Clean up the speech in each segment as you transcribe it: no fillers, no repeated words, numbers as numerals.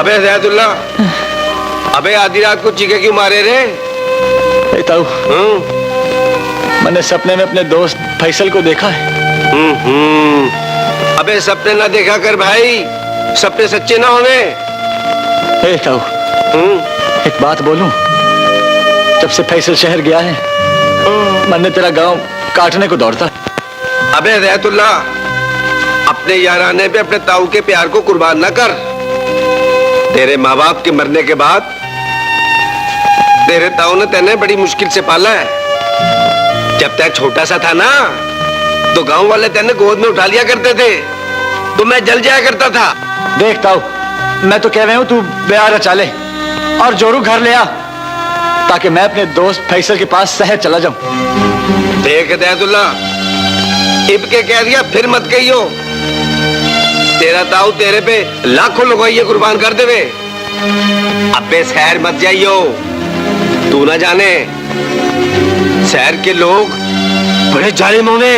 अबे जयातुल्ला, अबे आधी रात को चीखे क्यों मारे रे? ताऊ, मैंने सपने में अपने दोस्त फैसल को देखा है। अबे सपने ना देखा कर भाई, सपने सच्चे ना होवे। ताऊ, एक बात बोलूं? जब से फैसल शहर गया है, मैंने तेरा गांव काटने को दौड़ता। अबे जयातुल्ला, अपने याराने पे अपने ताऊ के प्यार को कुर्बान ना कर। तेरे माँ बाप के मरने के बाद तेरे ताऊ ने तेने बड़ी मुश्किल से पाला है। जब तक छोटा सा था ना, तो गांव वाले तेने गोद में उठा लिया करते थे, तो मैं जल जाया करता था। देख ताऊ, मैं तो कह रहा हूँ तू ब्याह रचा ले और जोरू घर ले आ, ताकि मैं अपने दोस्त फैसल के पास शहर चला जाऊं। देख दयातुल्ला, इब के कह दिया फिर मत कहियो। तेरा ताऊ तेरे पे लाखों लुगाइये कुर्बान कर देवे। अबे शहर मत जाइयो, तू ना जाने शहर के लोग बड़े जालिम होवे।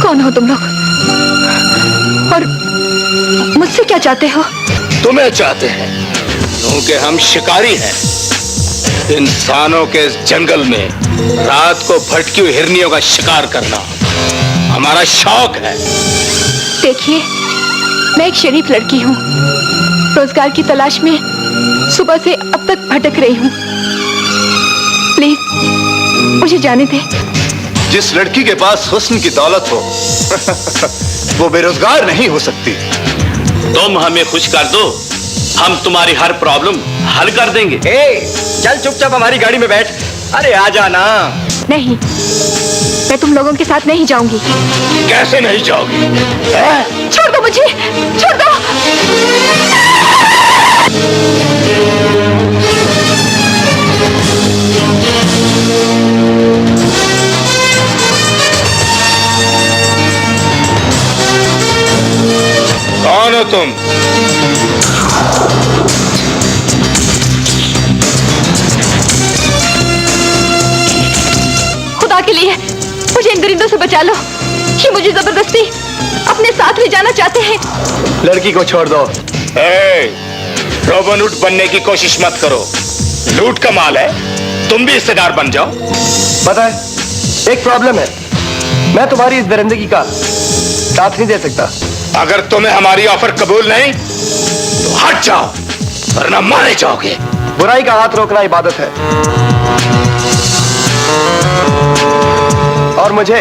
कौन हो तुम लोग और मुझसे क्या चाहते हो? तुम्हें चाहते हैं क्योंकि हम शिकारी हैं। इंसानों के इस जंगल में रात को भटकी हुई हिरनियों का शिकार करना हमारा शौक है। देखिए, मैं एक शरीफ लड़की हूँ, रोजगार की तलाश में सुबह से अब तक भटक रही हूँ। प्लीज मुझे जाने दे। जिस लड़की के पास हुस्न की दौलत हो वो बेरोजगार नहीं हो सकती। तुम हमें खुश कर दो, हम तुम्हारी हर प्रॉब्लम हल कर देंगे। चल चुपचाप हमारी गाड़ी में बैठ। अरे आ जाना। नहीं, मैं तुम लोगों के साथ नहीं जाऊंगी। कैसे नहीं जाओगी? छोड़ दो मुझे, छोड़ दो। कौन हो तुम? खुदा के लिए मुझे इन दरिंदों से बचा लो। ये मुझे जबरदस्ती अपने साथ ले जाना चाहते हैं। लड़की को छोड़ दो। रॉबिन हुड बनने की कोशिश मत करो, लूट का माल है। तुम भी हिस्सेदार बन जाओ। पता है, एक प्रॉब्लम है, मैं तुम्हारी इस दरिंदगी का साथ नहीं दे सकता। अगर तुम्हें हमारी ऑफर कबूल नहीं तो हट जाओ, वरना मारे जाओगे। बुराई का हाथ रोकना इबादत है, और मुझे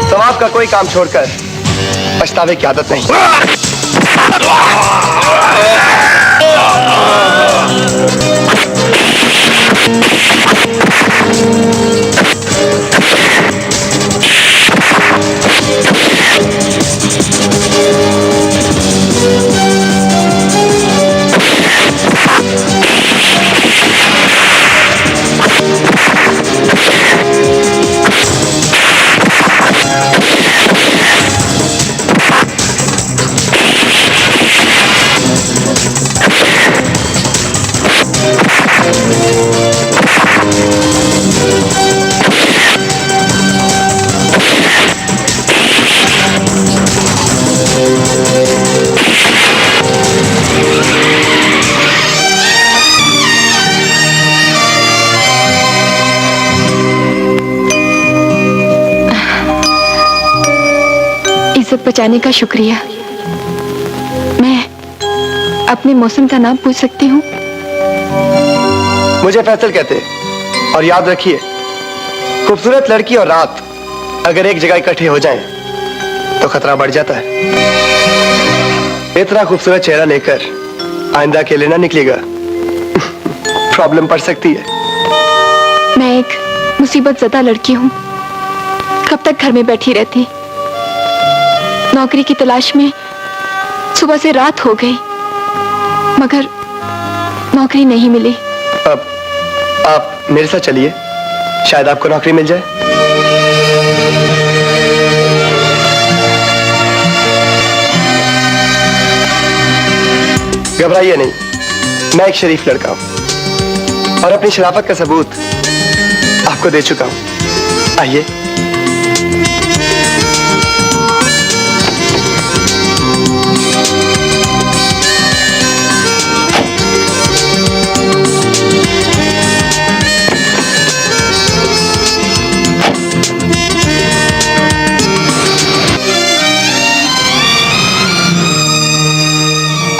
सवाब का कोई काम छोड़कर पछतावे की आदत नहीं। इज्जत बचाने का शुक्रिया। मैं अपने मौसम का नाम पूछ सकती हूँ? मुझे फैसल कहते, और याद रखिए, खूबसूरत लड़की और रात अगर एक जगह इकट्ठे हो जाएं, तो खतरा बढ़ जाता है। इतना खूबसूरत चेहरा लेकर आइंदा अकेले ना निकलेगा। प्रॉब्लम पड़ सकती है। मैं एक मुसीबत ज़दा लड़की हूँ, कब तक घर में बैठी रहती। नौकरी की तलाश में सुबह से रात हो गई, मगर नौकरी नहीं मिली। अब आप मेरे साथ चलिए, शायद आपको नौकरी मिल जाए। घबराइए नहीं, मैं एक शरीफ लड़का हूं और अपनी शराफत का सबूत आपको दे चुका हूं। आइए।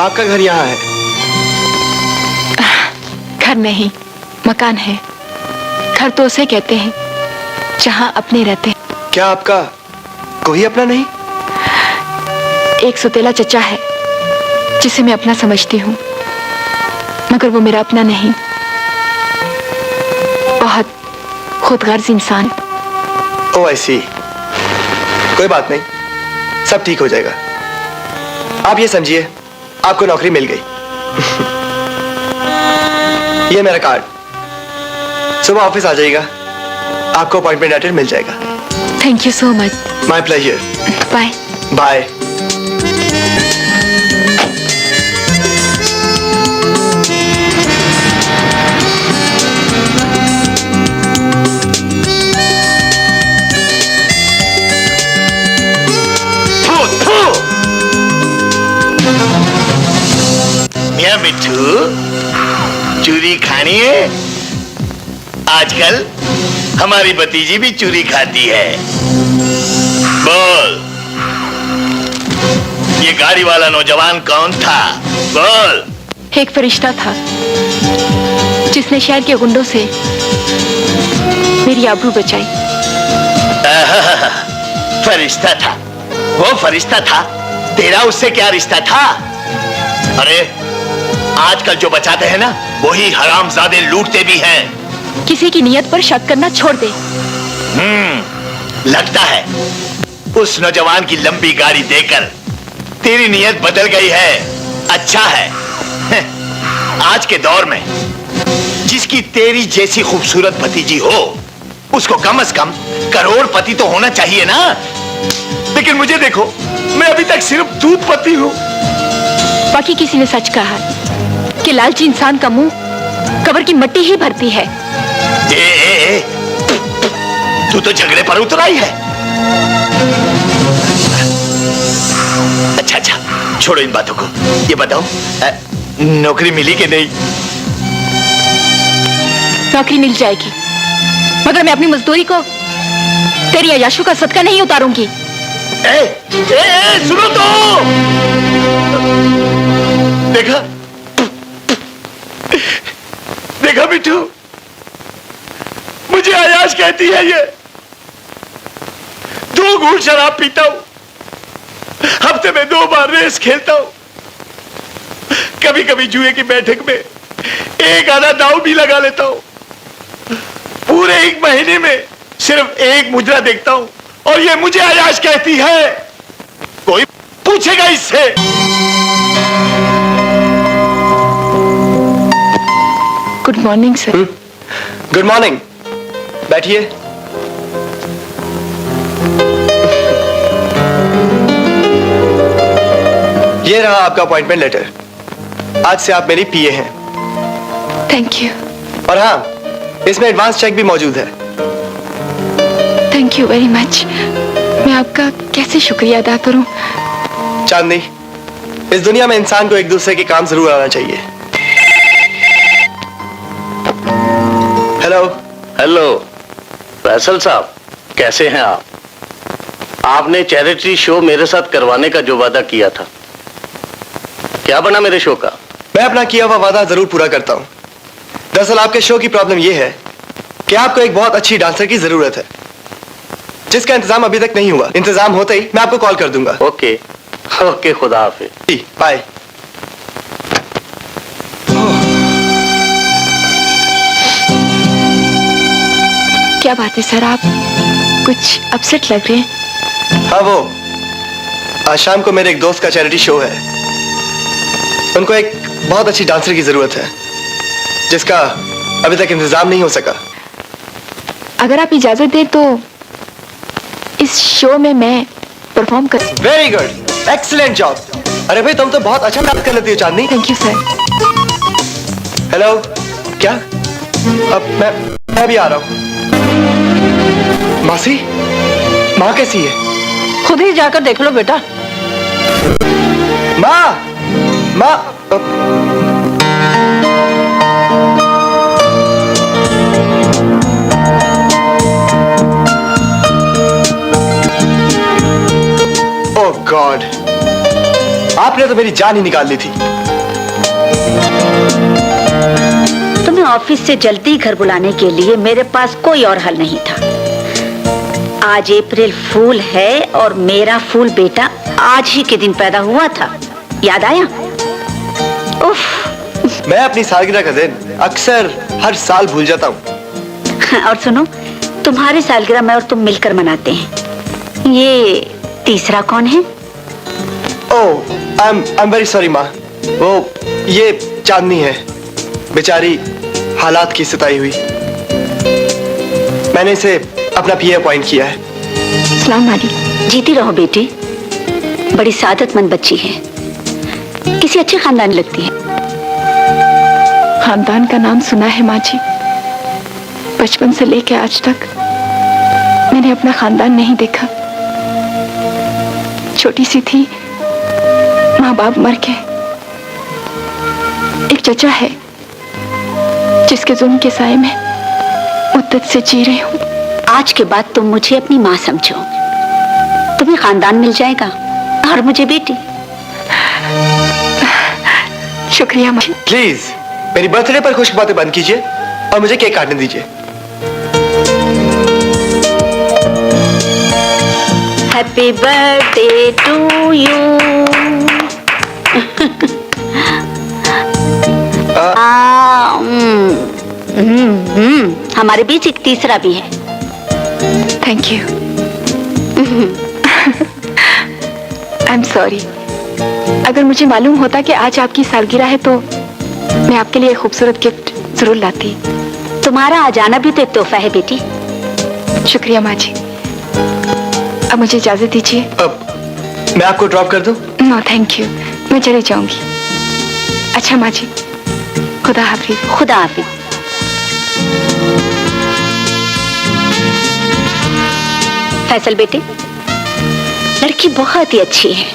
आपका घर यहाँ है? घर नहीं, मकान है। घर तो उसे कहते हैं जहां अपने रहते हैं। क्या आपका कोई अपना नहीं? एक सौतेला चचा है जिसे मैं अपना समझती हूँ, मगर वो मेरा अपना नहीं। बहुत खुदगर्ज इंसान। ओह आई सी। कोई बात नहीं, सब ठीक हो जाएगा। आप ये समझिए आपको नौकरी मिल गई। ये मेरा कार्ड, सुबह ऑफिस आ जाइएगा, आपको अपॉइंटमेंट लेटर मिल जाएगा। Thank you so much. My pleasure. Bye bye. मियां मिट्ठू, चूरी खानी है? आजकल हमारी भतीजी भी चूरी खाती है। बोल, ये गाड़ी वाला नौजवान कौन था? बोल। एक फरिश्ता था जिसने शहर के गुंडों से मेरी आबरू बचाई। फरिश्ता था? वो फरिश्ता था? तेरा उससे क्या रिश्ता था? अरे आजकल जो बचाते हैं ना, वही हरामजादे लूटते भी हैं। किसी की नियत पर शक करना छोड़ दे। लगता है उस नौजवान की लंबी गाड़ी देखकर तेरी नियत बदल गई है। अच्छा है, आज के दौर में जिसकी तेरी जैसी खूबसूरत भतीजी हो, उसको कम से कम करोड़पति तो होना चाहिए ना। लेकिन मुझे देखो, मैं अभी तक सिर्फ दूधपति हूँ। बाकी किसी ने सच कहा कि लालची इंसान का मुंह कब्र की मिट्टी ही भरती है। ए, तू तो झगड़े पर उतर आई है। अच्छा, छोड़ो इन बातों को। ये बताओ, नौकरी मिली कि नहीं? नौकरी मिल जाएगी, मगर मैं अपनी मजदूरी को तेरी अयाशों का सदका नहीं उतारूंगी। सुनो तो, देखा बिट्टू, मुझे अयाश कहती है ये। 2 घूंट शराब पीता हूं, हफ्ते में 2 बार रेस खेलता हूं, कभी कभी जुए की बैठक में एक आधा दांव भी लगा लेता हूं। पूरे 1 महीने में सिर्फ 1 मुद्रा देखता हूं, और ये मुझे अयाश कहती है। कोई पूछेगा इससे? Good morning sir. Good morning, बैठिए। ये रहा आपका अपॉइंटमेंट लेटर। आज से आप मेरी पीए हैं। Thank you. और हाँ, इसमें एडवांस चेक भी मौजूद है। Thank you very much. मैं आपका कैसे शुक्रिया अदा करूं? चांदनी, इस दुनिया में इंसान को एक दूसरे के काम जरूर आना चाहिए। हेलो। हेलो फैसल साहब, कैसे हैं आप? आपने चैरिटी शो मेरे साथ करवाने का जो वादा किया था, क्या बना मेरे शो का? मैं अपना किया हुआ वादा जरूर पूरा करता हूं। दरअसल आपके शो की प्रॉब्लम यह है कि आपको एक बहुत अच्छी डांसर की जरूरत है, जिसका इंतजाम अभी तक नहीं हुआ। इंतजाम होते ही मैं आपको कॉल कर दूंगा। ओके ओके, खुदा हाफिज। जी, बाय। क्या बात है सर, आप कुछ अपसेट लग रहे हैं। हाँ, वो आज शाम को मेरे एक दोस्त का चैरिटी शो है। उनको एक बहुत अच्छी डांसर की जरूरत है जिसका अभी तक इंतजाम नहीं हो सका। अगर आप इजाजत दें तो इस शो में मैं परफॉर्म कर। Very good, excellent job. अरे भाई, तुम तो बहुत अच्छा डांस कर लेती हो Chandni. Thank you sir. Hello, क्या? अब मैं भी आ रहा हूँ। मासी, माँ कैसी है? खुद ही जाकर देख लो बेटा। माँ, माँ। ओह गॉड, आपने तो मेरी जान ही निकाल ली थी। तुम्हें ऑफिस से जल्दी घर बुलाने के लिए मेरे पास कोई और हल नहीं था। आज अप्रैल फूल है और मेरा फूल बेटा आज ही के दिन पैदा हुआ था। याद आया? उफ। मैं अपनी सालगिरह का दिन अक्सर हर साल भूल जाता हूँ। और सुनो, तुम्हारी सालगिरह मैं और तुम मिलकर मनाते हैं। ये तीसरा कौन है? ओह, आई एम वेरी सॉरी माँ। वो ये चांदनी है, बेचारी हालात की सताई हुई। मैंने इसे अपना पीए अपॉइंट किया है। सलाम वालेकुम। जीती रहो बेटी, बड़ी सादतमंद बच्ची है, किसी अच्छे खानदान लगती है। खानदान का नाम सुना है माँ जी, बचपन से लेकर आज तक मैंने अपना खानदान नहीं देखा। छोटी सी थी, माँ बाप मर गए। एक चचा है जिसके जुल्म के साए में मुद्दत से जी रही हूँ। आज के बाद तुम मुझे अपनी माँ समझो। तुम्हें खानदान मिल जाएगा और मुझे बेटी। शुक्रिया माँ। प्लीज मेरी बर्थडे पर खुश बातें बंद कीजिए और मुझे केक काटने दीजिए। Happy birthday to you. हमारे बीच एक तीसरा भी है। Thank you. I am sorry. अगर मुझे मालूम होता कि आज आपकी सालगिरह है तो मैं आपके लिए एक खूबसूरत गिफ्ट जरूर लाती। तुम्हारा आ जाना भी तो एक तोहफा है बेटी। शुक्रिया माँ जी। अब मुझे इजाजत दीजिए। अब मैं आपको ड्रॉप कर दूं? नो थैंक यू, मैं चली जाऊंगी। अच्छा माँ जी, खुदा हाफिज। खुदा हाफिज। फैसल बेटे, लड़की बहुत ही अच्छी है,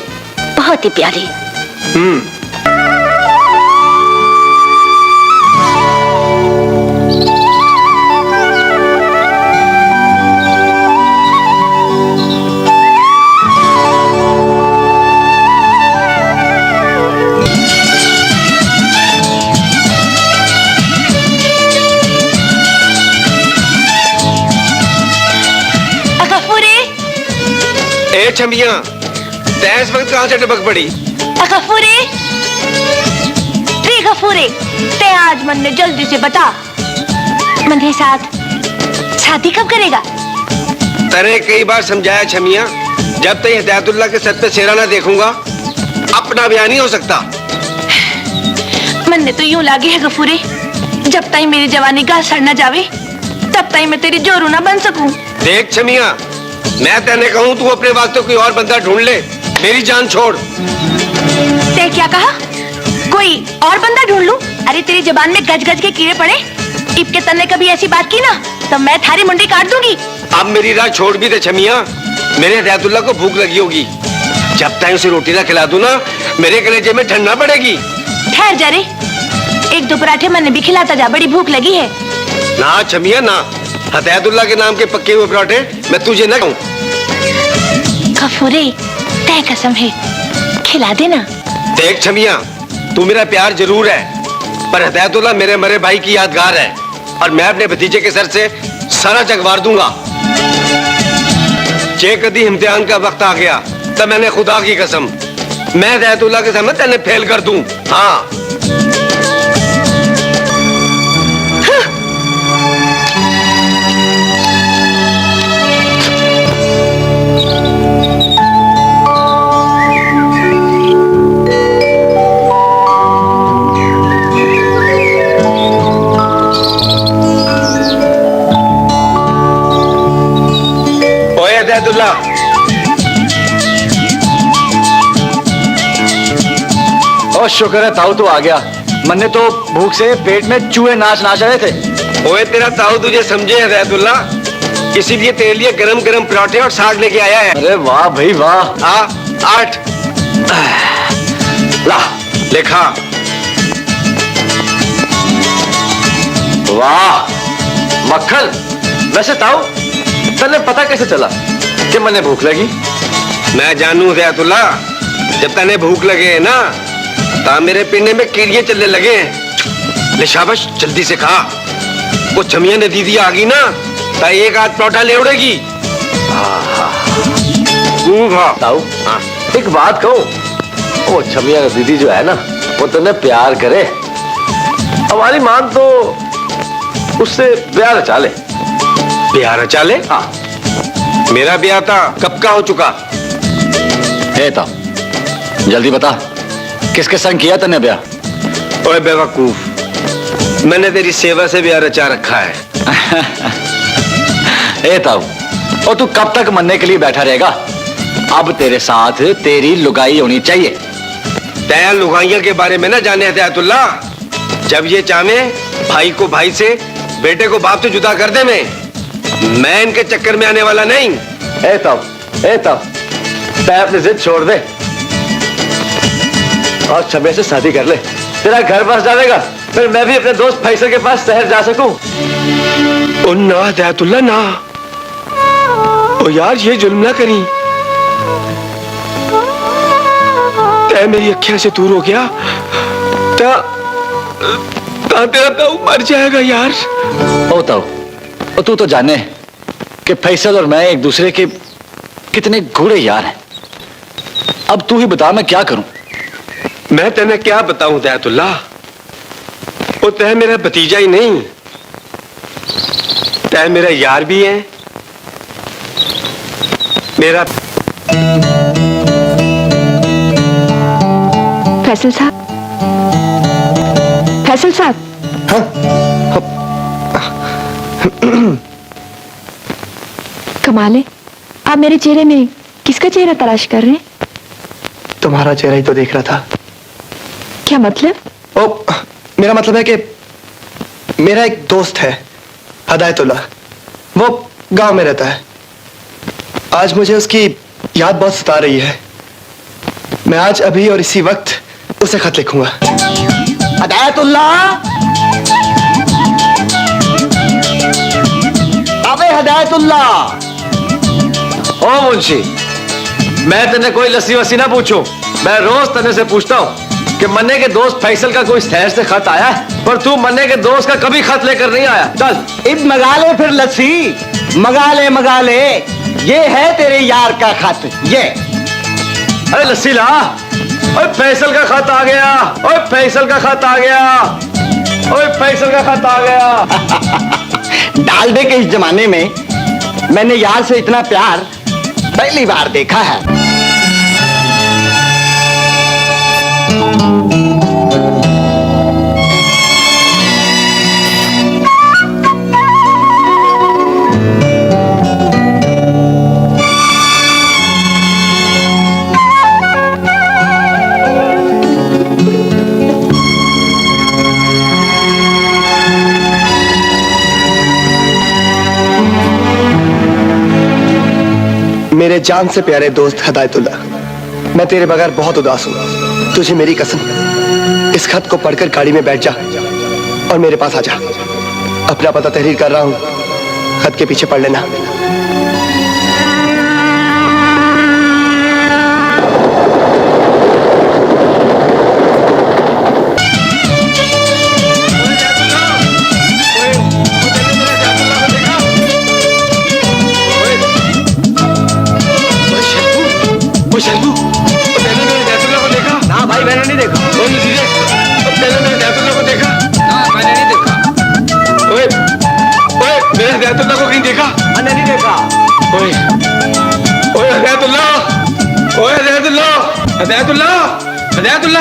बहुत ही प्यारी। ए छमिया, इस वक्त कहां से टपक पड़ी? गफूरे, गफूरे, ते आज मन ने जल्दी से बता, मन के साथ शादी कब करेगा? तेरे कई बार समझाया छमिया, जब तक हिदायतुल्लाह के सर पे सेहरा ना देखूंगा अपना बयान नहीं हो सकता। मन ने तो यूं लागे है गफूरे, जब तक मेरी जवानी का असर न जावे तब तक मैं तेरी जोरू ना बन सकूं। देख छमिया, मैं तेने कहूं तू अपने वास्ते कोई और बंदा ढूंढ ले, मेरी जान छोड़। ते क्या कहा? कोई और बंदा ढूंढ लूं? अरे तेरी जबान में गज गज के कीड़े पड़े। इब के तन्ने कभी ऐसी बात की ना तो मैं थारी मुंडी काट दूंगी। अब मेरी राह छोड़ भी दे छमिया, मेरे हिदायतुल्लाह को भूख लगी होगी। जब तक उसे रोटी ना खिला दूं ना, मेरे कलेजे में ठंडा पड़ेगी। ठहर जा रे, एक दो पराठे मैंने भी खिलाता जा, बड़ी भूख लगी है। ना छमिया ना, हिदायतुल्लाह के नाम के पक्के हुए पराठे मैं तुझे न कहूं। गफूरे, तय कसम है, खिला देना। देख छमिया, तू मेरा प्यार जरूर है, पर हिदायतुल्लाह मेरे मरे भाई की यादगार है और मैं अपने भतीजे के सर से सारा जग वार दूंगा। जे कदी इम्तिहान का वक्त आ गया तब मैंने खुदा की कसम मैं हिदायतुल्लाह के सामने तेने फेल कर दूं। हाँ, बहुत शुक्र है ताऊ तो आ गया, मन्ने तो भूख से पेट में चूहे नाच रहे थे। ओए तेरा ताऊ तुझे समझे हिदायतुल्ला, इसीलिए तेरे लिए गरम गरम पराठे और साग लेके आया है। अरे वाह भाई वाह। 8 ला लेखा। वाह मक्खन। वैसे ताऊ तन्ने पता कैसे चला कि मन्ने भूख लगी? मैं जानू हिदायतुल्ला, जब तने भूख लगे है ना ता मेरे पिंडे में कीड़िए चलने लगे हैं। ले शाबाश जल्दी से खा, वो छमिया ने दीदी आ गई ना ता एक आध पराठा ले उड़ेगी। ताऊ एक बात कहूं, वो छमिया दीदी जो है ना वो तन्ने प्यार करे, हमारी मांग तो उससे ब्याह रचा ले। ब्याह रचा ले? हाँ। मेरा ब्याह था कब का हो चुका। है ताऊ जल्दी बता, किसके संग किया तन्ने ब्याह? ओए बेवकूफ, मैंने तेरी सेवा से ब्याह रचा रखा है। ए ताऊ, और तू कब तक मरने के लिए बैठा रहेगा? अब तेरे साथ तेरी लुगाई होनी चाहिए। तया लुगाइया के बारे में ना जाने हिदायतुल्ला, जब ये चाहे भाई को भाई से, बेटे को बाप से जुदा कर दे। मैं इनके चक्कर में आने वाला नहीं। ए ताऊ तय अपनी जिद छोड़ दे और छबे से शादी कर ले, तेरा घर बस जाएगा, फिर मैं भी अपने दोस्त फैसल के पास शहर जा सकूं। ओ ना हिदायतुल्ला ना, ओ यार ये जुल्म ना करी। तय मेरी अखियां से दूर हो गया ता तेरा ताऊ मर जाएगा यार। ओ ताऊ, और तू तो जाने कि फैसल और मैं एक दूसरे के कितने गूढ़े यार हैं। अब तू ही बता मैं क्या करूं? मैं तेने क्या बताऊं हिदायतुल्ला, वो तय मेरा भतीजा ही नहीं, तय मेरा यार भी है, मेरा। फैसल साहब, फैसल साहब। कमाल है, आप मेरे चेहरे में किसका चेहरा तलाश कर रहे हैं? तुम्हारा चेहरा ही तो देख रहा था। क्या मतलब? ओ, मेरा मतलब है कि मेरा एक दोस्त है हिदायतुल्ला, वो गांव में रहता है। आज मुझे उसकी याद बहुत सता रही है। मैं आज अभी और इसी वक्त उसे खत लिखूंगा। हिदायतुल्ला, अबे हिदायतुल्ला। ओ मुंशी, मैं तेने कोई लस्सी वस्सी ना पूछूं, मैं रोज तेने से पूछता हूं कि मन्ने के दोस्त फैसल का कोई शहर से खत आया है, पर तू मन्ने के दोस्त का कभी खत लेकर नहीं आया। चल इब मंगा ले फिर लस्सी, मंगा ले, ये है तेरे यार का खत, ये। अरे लस्सी ला। ओए फैसल का खत आ गया, ओए फैसल का खत आ गया, ओए फैसल का खत आ गया। डालडे के इस जमाने में मैंने यार से इतना प्यार पहली बार देखा है। मेरे जान से प्यारे दोस्त हिदायतुल्ला, मैं तेरे बगैर बहुत उदास हूं। तुझे मेरी कसम, इस खत को पढ़कर गाड़ी में बैठ जा और मेरे पास आ जा। अपना पता तहरीर कर रहा हूं, खत के पीछे पढ़ लेना। हिदायतुल्ला को कहीं देखा? मैंने नहीं देखा। ओए ओए हिदायतुल्ला, ओए हिदायतुल्ला, हिदायतुल्ला, हिदायतुल्ला।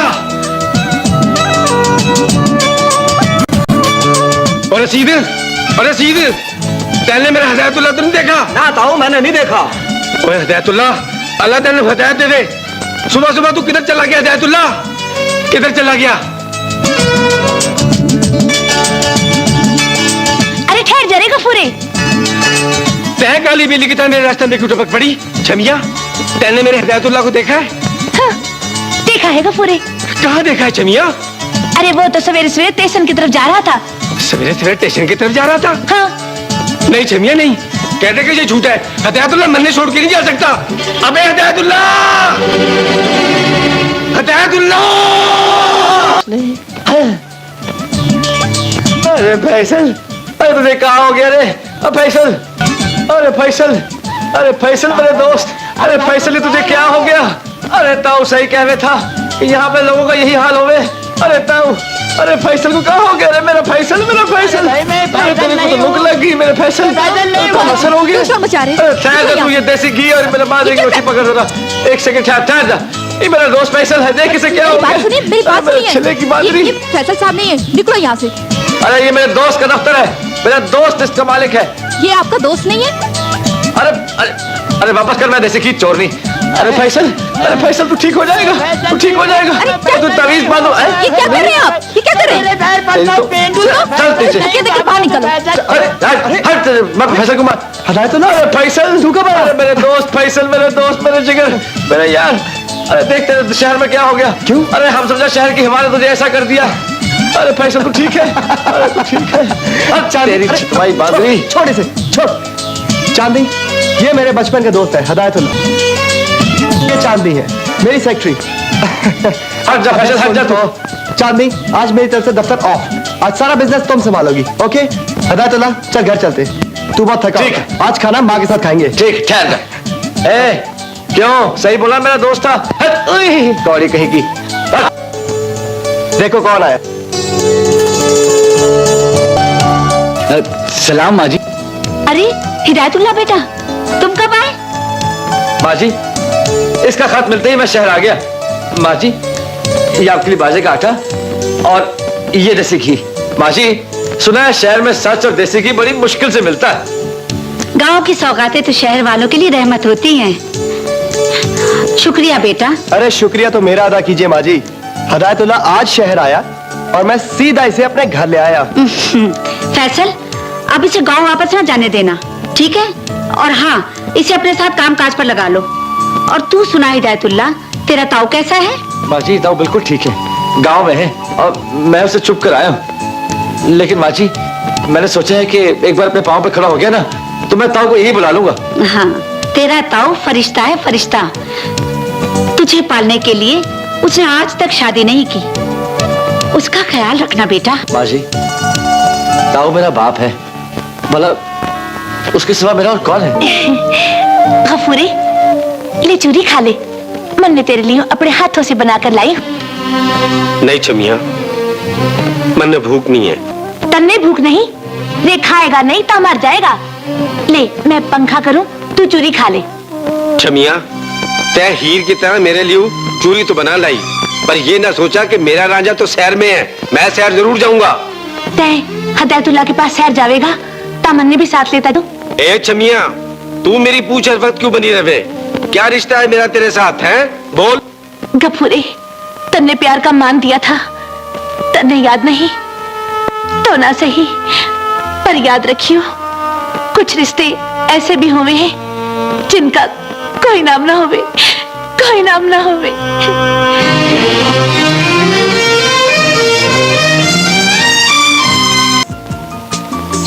और रसीद, और रसीद, तैने मेरा हिदायतुल्ला तो नहीं देखा? ना ताऊ, मैंने नहीं देखा। ओए हिदायतुल्ला, अल्लाह तेने हिदायत दे दे। सुबह सुबह तू किधर चला गया हिदायतुल्ला? किधर चला गया? अरे ठहर जा रे गफूरे। तय काली बिल्ली की तरह मेरे रास्ते में क्यों टपक पड़ी? छमिया, तैने मेरे हिदायतुल्लाह को देखा है? हाँ, देखा है गफूरे। कहाँ देखा है छमिया? अरे वो तो सवेरे सवेरे स्टेशन की तरफ जा रहा था। सवेरे सवेरे स्टेशन की तरफ जा रहा था? हाँ। नहीं छमिया नहीं, कहते कि ये झूठ है। हिदायतुल्लाह मन्ने छोड़ के नहीं जा सकता। अबे हिदायतुल्लाह, हिदायतुल्लाह! अरे फैसल, अरे तुझे कहाँ हो गया रे? अब फैसल, अरे फैसल, अरे फैसल मेरे दोस्त, अरे फैसल तुझे क्या हो गया? अरे ताऊ सही कहवे था कि यहाँ पे लोगों का यही हाल होवे। अरे ताऊ, अरे फैसल को कहाँ हो गया रे? मेरा फैसल, मेरा फैसल, अरे तेरे को तो भूख लग गई मेरे फैसल, तो असर हो गया। ठहर तू, ये देसी घी और मेरे माँ की रोटी पकड़ जरा। एक सेकंड ठहर जा। ये मेरा दोस्त फैसल है, देख इसे क्या हो गया। मेरी बात सुनिए। छले की बात नहीं। फैसल साहब नहीं है, निकलो यहाँ से। अरे ये मेरे दोस्त का दफ्तर है, मेरा दोस्त इसका मालिक है। ये आपका दोस्त नहीं है? अरे अरे अरे वापस कर, मैं देसी घी चोर नहीं। अरे फैसल, अरे फैसल तू ठीक हो जाएगा, तू ठीक हो जाएगा। तू तमीज बांधो। ये क्या कर रहे हैं आप? ये क्या कर रहे हैं? चल पीछे। देखिए बाहर निकलो। अरे हट, मैं फैसल को मार। हटाए तो ना। अरे फैसल तू कब आया? मेरे दोस्त फैसल, मेरे दोस्त, मेरे जिगर, मेरे यार। अरे देख तेरे शहर में क्या हो गया? क्यों? अरे हम समझा शहर की हिमालय तुझे ऐसा कर दिया। अरे फैसल तू ठीक है? अरे तू ठीक है? अच्छा तेरी छिटवाई बांधरी। छोड़ इसे, छोड़। चांदी, ये मेरे बचपन का दोस्त है हिदायतुल्लाह। ये चांदी है मेरी सेक्रेटरी। हट जा फैसल, हट जा। तो चांदी, आज मेरी तरफ से दफ्तर ऑफ। आज सारा बिजनेस तुम संभालोगी, ओके? हिदायतुल्लाह चल घर चलते, तू बहुत थका ठीक है। आज खाना माँ के साथ खाएंगे। ठीक, ठहर जा। ए, क्यों? सही बोला, मेरा दोस्त था। हट, उई, कौड़ी कहीं की। देखो कौन आया। सलाम माँ जी। अरे हिदायतुल्लाह बेटा, तुम कब आए? माँ जी, इसका खत मिलते ही मैं शहर आ गया। माँ जी, ये आपके लिए बाजे का आटा और ये देसी घी। माँ जी, सुना है शहर में सच और देसी घी बड़ी मुश्किल से मिलता है। गांव की सौगातें तो शहर वालों के लिए रहमत होती हैं। शुक्रिया बेटा। अरे शुक्रिया तो मेरा अदा कीजिए माँ जी। हिदायतुल्लाह आज शहर आया और मैं सीधा इसे अपने घर ले आया। फैसल, अब इसे गांव वापस ना जाने देना, ठीक है? और हाँ, इसे अपने साथ काम काज पर लगा लो। और तू सुना हिदायतुल्लाह, तेरा ताऊ कैसा है? माँ जी, ताऊ बिल्कुल ठीक है, गांव में है और मैं उसे चुप कर आया हूँ। लेकिन माँ जी, मैंने सोचा है कि एक बार अपने पाँव पे खड़ा हो गया ना तो मैं ताऊ को यही बुला लूंगा। हाँ, तेरा ताऊ फरिश्ता है, फरिश्ता। तुझे पालने के लिए उसने आज तक शादी नहीं की। उसका ख्याल रखना बेटा। माँ जी, ताऊ मेरा बाप है, भला उसके सिवा मेरा और कौन है? गफूरे, ले चूरी खा ले, मन ने तेरे लिए अपने हाथों से बनाकर लाई। नहीं छमिया, मन में भूख नहीं है। तन्ने भूख नहीं, रे खाएगा नहीं तो मर जाएगा। ले मैं पंखा करूं, तू चूरी खा ले। छमिया, तय हीर की तरह मेरे लिए चूरी तो बना लाई, पर ये ना सोचा कि मेरा राजा तो शहर में है, मैं शहर जरूर जाऊंगा। तय हिदायतुल्लाह के पास शहर जावेगा, तामन ने भी साथ लेता तो। ए छमिया, तू मेरी पूछ हर वक्त क्यों बनी रहे? क्या रिश्ता है मेरा तेरे साथ, है? बोल। गफूरे, तन्ने प्यार का मान दिया था, तन्ने याद नहीं तो ना सही, पर याद रखियो, कुछ रिश्ते ऐसे भी हुए हैं जिनका कोई नाम ना होवे, कोई नाम ना होवे।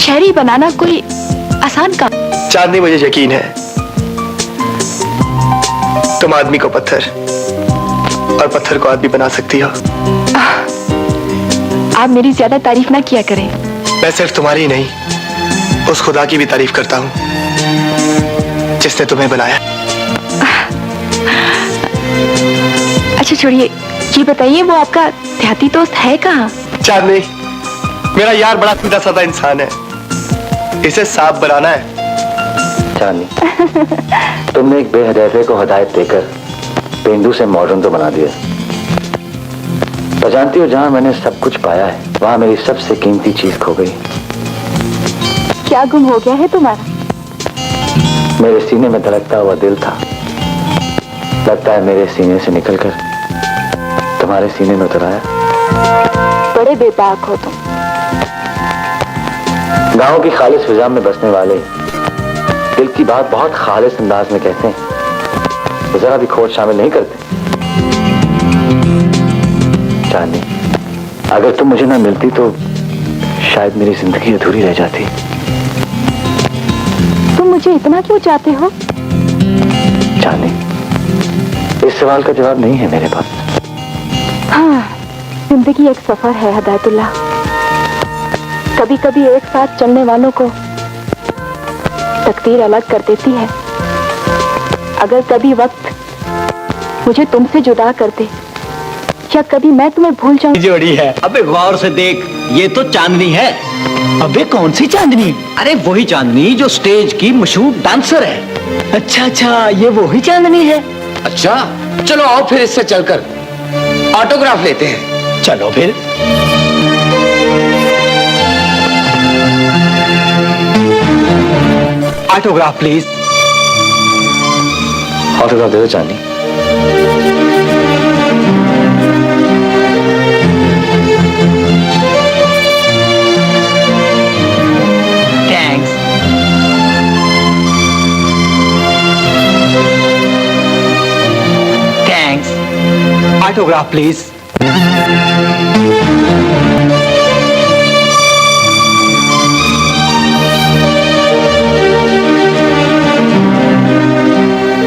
शहरी बनाना कोई आसान काम। चांदनी, मुझे यकीन है तुम आदमी को पत्थर और पत्थर को आदमी बना सकती हो। आप मेरी ज्यादा तारीफ ना किया करें। मैं सिर्फ तुम्हारी ही नहीं, उस खुदा की भी तारीफ करता हूँ जिसने तुम्हें बनाया। अच्छा छोड़िए, ये बताइए वो आपका देहाती दोस्त है कहाँ? चांदनी, मेरा यार बड़ा सीधा साधा इंसान है, इसे सांप बनाना है। चांदनी, तुमने एक बेहदैफे को हिदायत देकर पेंडू से मॉडर्न तो बना दिया। तो जानती हो, जहां मैंने सब कुछ पाया है वहां मेरी सबसे कीमती चीज खो गई। क्या गुम हो गया है तुम्हारा? मेरे सीने में धड़कता हुआ दिल था, लगता है मेरे सीने से निकलकर तुम्हारे सीने में उतर आया। बड़े बेबाक हो तुम। गांव की खालिस फिजा में बसने वाले दिल की बात बहुत खालिस अंदाज में कहते हैं, तो जरा भी खोट शामिल नहीं करते। चांदनी, अगर तुम मुझे ना मिलती तो शायद मेरी जिंदगी अधूरी रह जाती। तुम मुझे इतना क्यों चाहते हो? चांदनी, इस सवाल का जवाब नहीं है मेरे पास। हाँ, जिंदगी एक सफर है हिदायतुल्लाह। कभी कभी एक साथ चलने वालों को तकदीर अलग कर देती है। अगर कभी वक्त मुझे तुमसे जुदा कर दे या कभी मैं तुम्हें भूल जाऊं। जोड़ी है। अबे गौर से देख, ये तो चांदनी है। अबे कौन सी चांदनी? अरे वही चांदनी जो स्टेज की मशहूर डांसर है। अच्छा अच्छा, ये वही चांदनी है। अच्छा, चलो आओ फिर इससे चलकर ऑटोग्राफ लेते हैं। चलो फिर। Autograph please. ऑटोग्राफ दे दो चांदनी। थैंक्स। थैंक्स। Autograph please.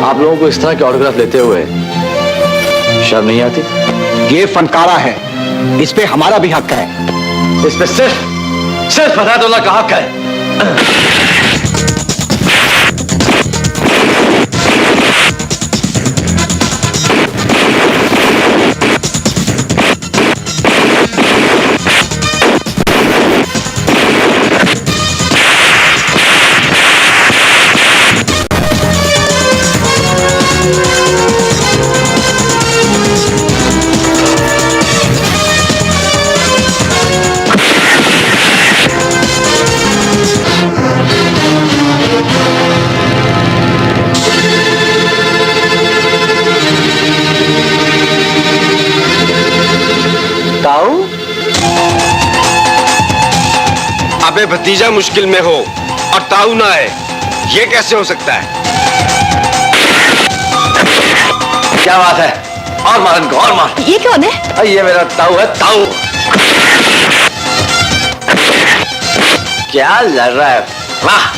आप लोगों को इस तरह के ऑटोग्राफ लेते हुए शर्म नहीं आती? ये फनकारा है, इस पे हमारा भी हक है। इस पे सिर्फ हिदायतुल्लाह का हक है। अबे भतीजा मुश्किल में हो और ताऊ ना है, ये कैसे हो सकता है? क्या बात है? और मार इनको, और मार। ये कौन है? ये मेरा ताऊ है, ताऊ। क्या लड़ रहा है? वाह।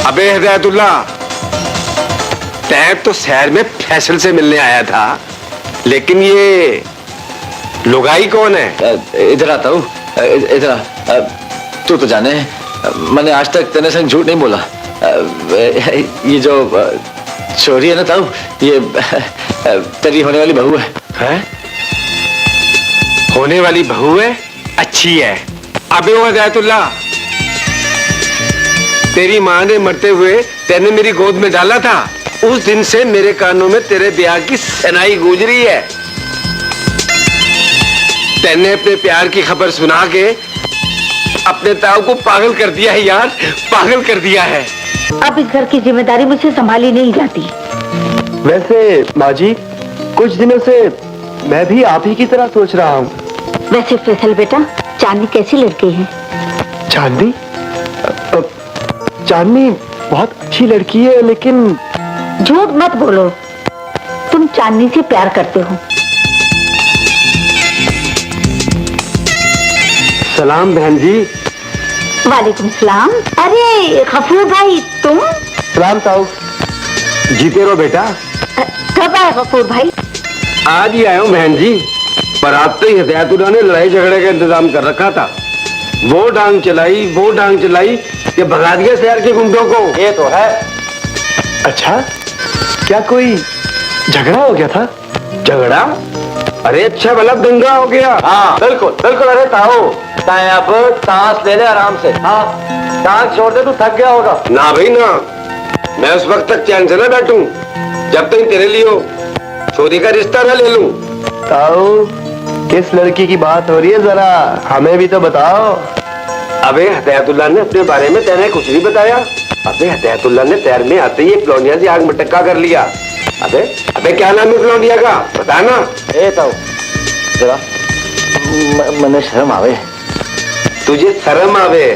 अबे हिदायतुल्लाह, तैब तो शहर में फैसल से मिलने आया था, लेकिन ये लुगाई कौन है? इधर आता हूँ, इधर आ। तू तो जाने, मैंने आज तक तेरे संग झूठ नहीं बोला। ये जो छोरी है ना ताऊ, ये तेरी होने वाली बहू है। हैं? होने वाली बहू है? अच्छी है। अबे वो हिदायतुल्लाह, तेरी माँ ने मरते हुए तेने मेरी गोद में डाला था, उस दिन से मेरे कानों में तेरे ब्याह की सनाई गूंज रही है। तेने अपने प्यार की खबर सुना के अपने ताऊ को पागल कर दिया है यार, पागल कर दिया है। अब इस घर की जिम्मेदारी मुझसे संभाली नहीं जाती। वैसे माँ जी, कुछ दिनों से मैं भी आप ही की तरह सोच रहा हूँ। वैसे फैसल बेटा, चांदनी कैसी लड़की है? चांदनी? चांदनी बहुत अच्छी लड़की है, लेकिन झूठ मत बोलो, तुम चांदनी से प्यार करते हो। सलाम बहन जी। वालेकुम सलाम। अरे गफूर भाई, तुम? सलाम ताऊ। जीते रहो बेटा। कब आए गफूर भाई? आज ही आया हूँ बहन जी, पर आज तो हिदायतुल्लाह ने लड़ाई झगड़े का इंतजाम कर रखा था। वो डांग चलाई कि भगा दिया शहर के गुंडों को। ये तो है। अच्छा, क्या कोई झगड़ा हो गया था? झगड़ा? अरे अच्छा भला दंगा हो गया। हाँ बिल्कुल बिल्कुल। अरे ताऊ, अब सांस ले ले आराम से। हाँ, टांग छोड़ दे, तू थक गया होगा। ना भाई ना, मैं उस वक्त तक चैन से ना बैठूं जब तक तेरे लिए हो छोरी का रिश्ता ना ले लूं। ताऊ, किस लड़की की बात हो रही है, जरा हमें भी तो बताओ। अबे हदायतुल्लाह ने अपने बारे में तेने कुछ नहीं बताया। अबे हदायतुल्लाह ने पैर में आते ही फ्लोनिया से आग मटक्का कर लिया। अबे अबे क्या नाम है फ्लोनिया का, बताना। ए ताऊ जरा मने शर्म आवे। तुझे शर्म आवे?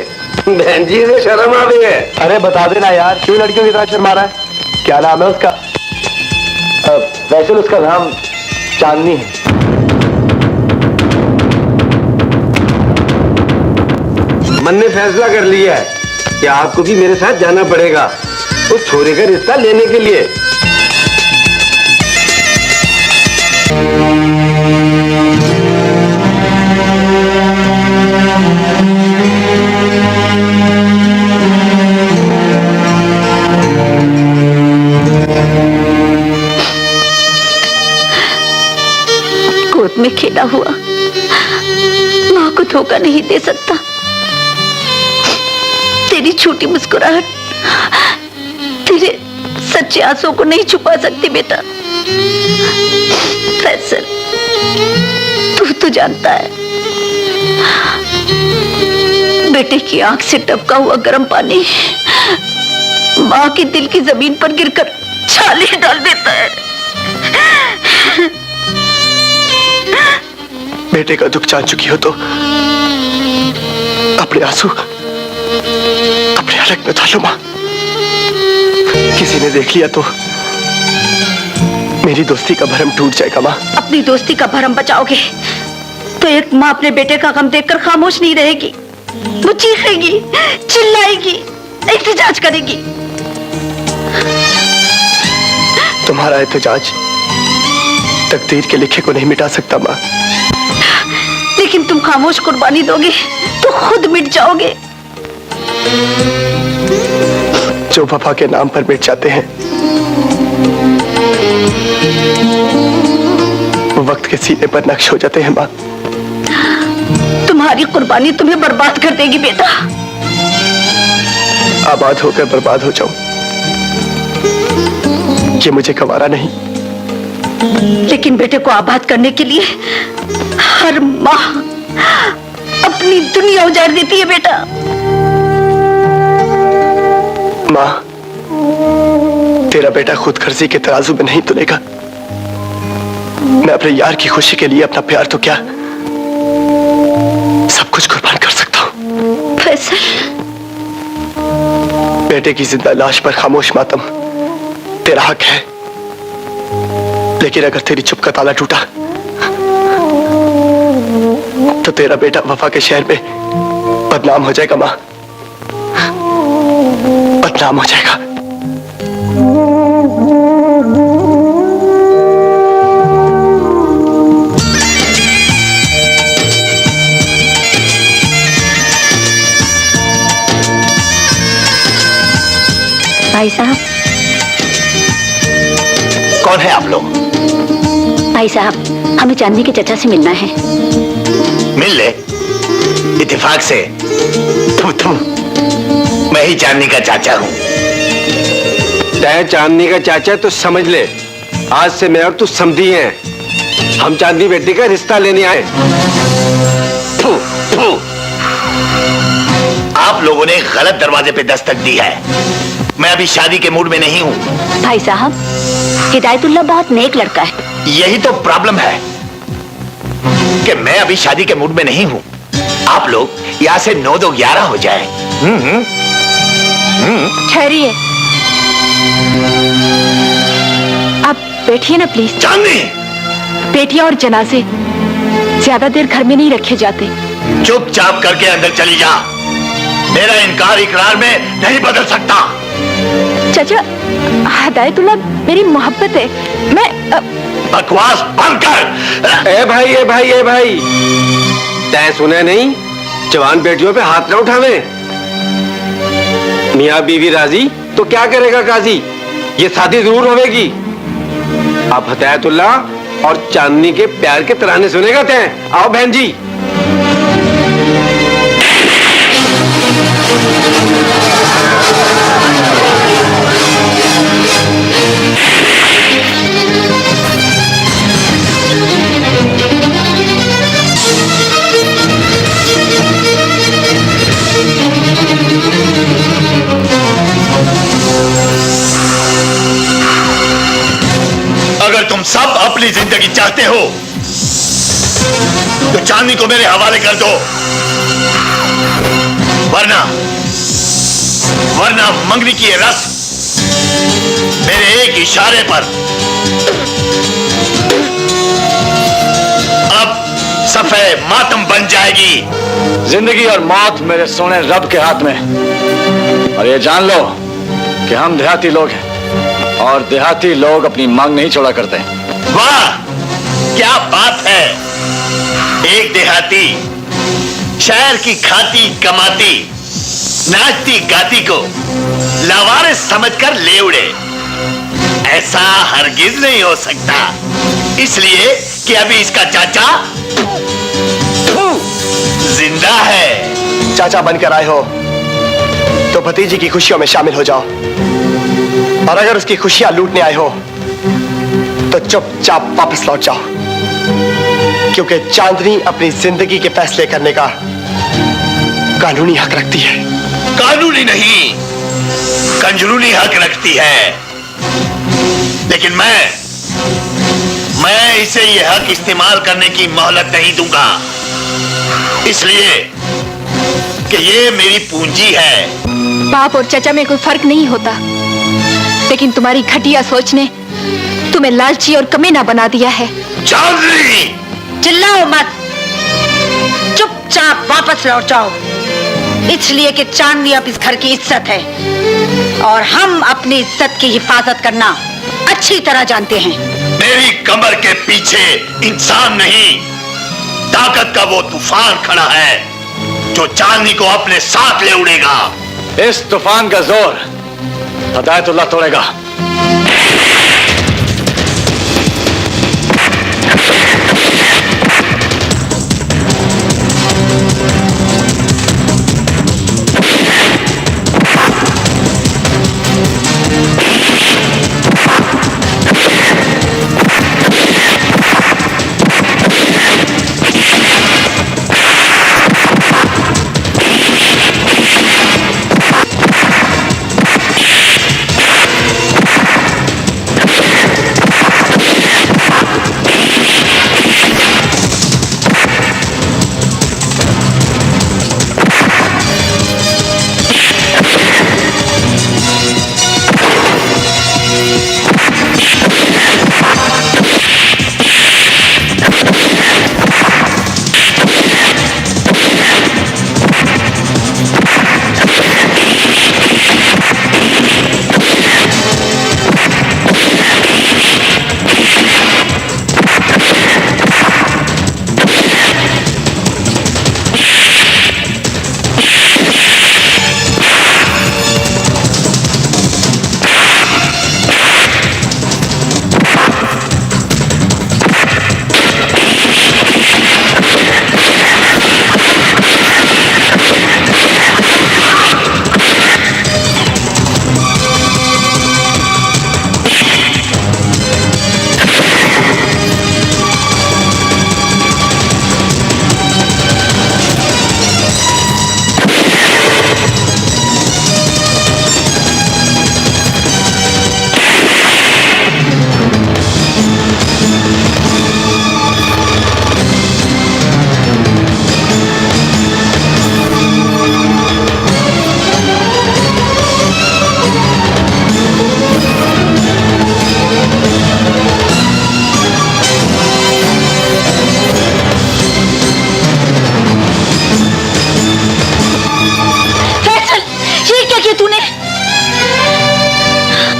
बहन जी से शर्म आवे। अरे बता देना यार, क्यों लड़कियों की तरह शर्मा रहा है? क्या नाम है उसका? वैसे उसका नाम चांदनी है। मन ने फैसला कर लिया है कि आपको भी मेरे साथ जाना पड़ेगा उस छोरे का रिश्ता लेने के लिए। गोद में खेला हुआ माँ को धोखा नहीं दे सकता। तेरी छोटी मुस्कुराहट तेरे सच्चे आंसुओं को नहीं छुपा सकती बेटा। फैसल, तू तो जानता है बेटे की आंख से टपका हुआ गर्म पानी माँ के दिल की जमीन पर गिरकर छाले डाल देता है। बेटे का दुख जान चुकी हो तो अपने आंसू अपने हलक में डालो माँ। किसी ने देख लिया तो मेरी दोस्ती का भरम टूट जाएगा माँ। अपनी दोस्ती का भरम बचाओगे तो एक माँ अपने बेटे का गम देखकर खामोश नहीं रहेगी। वो चीखेगी, चिल्लाएगी, एहतजाज करेगी। तुम्हारा एहतजाज तकदीर के लिखे को नहीं मिटा सकता माँ। लेकिन तुम खामोश कुर्बानी दोगे तो खुद मिट जाओगे। जो वफा के नाम पर मिट जाते हैं वो वक्त के सीने पर नक्श हो जाते हैं माँ। तुम्हारी कुर्बानी तुम्हें बर्बाद कर देगी बेटा। आबाद होकर बर्बाद हो जाऊं ये मुझे गवारा नहीं। लेकिन बेटे को आबाद करने के लिए हर माँ अपनी दुनिया उजाड़ देती है बेटा। माँ, तेरा बेटा खुद गर्जी के तराजू में नहीं तुलेगा। मैं अपने यार की खुशी के लिए अपना प्यार तो क्या सब कुछ कुर्बान कर सकता हूँ। फैसल, बेटे की जिंदा लाश पर खामोश मातम तेरा हक है, लेकिन अगर तेरी चुप का ताला टूटा तो तेरा बेटा वफा के शहर में बदनाम हो जाएगा माँ, बदनाम हो जाएगा। भाई साहब। कौन है आप लोग? भाई साहब, हमें चांदनी के चचा से मिलना है। मिल ले। इत्तेफाक से तुम मैं ही चांदनी का चाचा हूं। तय चांदनी का चाचा तो समझ ले, आज से मैं और तू समधी हैं। हम चांदनी बेटी का रिश्ता लेने आए। आप लोगों ने गलत दरवाजे पे दस्तक दी है। मैं अभी शादी के मूड में नहीं हूं। भाई साहब, हिदायतुल्लाह बहुत नेक लड़का है। यही तो प्रॉब्लम है कि मैं अभी शादी के मूड में नहीं हूं। आप लोग यहां से 9 2 11 हो जाए। ठहरिए, आप बैठिए ना प्लीज। चांदनी, बेटियां और जनाजे ज्यादा देर घर में नहीं रखे जाते। चुपचाप करके अंदर चली जा। मेरा इनकार इकरार में नहीं बदल सकता। चाचा, हिदायतुल्लाह मेरी मोहब्बत है। मैं बकवास बंद कर। ए भाई, तय सुने नहीं? जवान बेटियों पे हाथ न उठावे। मियाँ बीवी राजी तो क्या करेगा काजी? ये शादी जरूर होगी। अब हिदायतुल्लाह और चांदनी के प्यार के तराने सुनेगा तय। आओ बहन जी। जिंदगी चाहते हो तो चांदनी को मेरे हवाले कर दो, वरना मंगनी की ये रस मेरे एक इशारे पर अब सफे मातम बन जाएगी। जिंदगी और मौत मेरे सोने रब के हाथ में। और ये जान लो कि हम देहाती लोग हैं और देहाती लोग अपनी मांग नहीं छोड़ा करते। वाह, क्या बात है। एक देहाती शहर की खाती कमाती नाचती गाती को लावारिस समझकर ले उड़े, ऐसा हरगिज नहीं हो सकता। इसलिए कि अभी इसका चाचा जिंदा है। चाचा बनकर आए हो तो भतीजी की खुशियों में शामिल हो जाओ, और अगर उसकी खुशियां लूटने आए हो तो चुपचाप वापस लौट जाओ, क्योंकि चांदनी अपनी जिंदगी के फैसले करने का कानूनी हक रखती है। कानूनी नहीं, कंजरूनी हक रखती है। लेकिन मैं इसे यह हक इस्तेमाल करने की मोहलत नहीं दूंगा, इसलिए कि ये मेरी पूंजी है। बाप और चाचा में कोई फर्क नहीं होता, लेकिन तुम्हारी घटिया सोच ने तुम्हें लालची और कमीना बना दिया है। चांदनी, चिल्लाओ मत, चुपचाप वापस लौट जाओ, इसलिए कि चांदनी अब इस घर की इज्जत है और हम अपनी इज्जत की हिफाजत करना अच्छी तरह जानते हैं। मेरी कमर के पीछे इंसान नहीं, ताकत का वो तूफान खड़ा है जो चांदनी को अपने साथ ले उड़ेगा। इस तूफान का जोर हिदायतुल्लाह तोड़ेगा।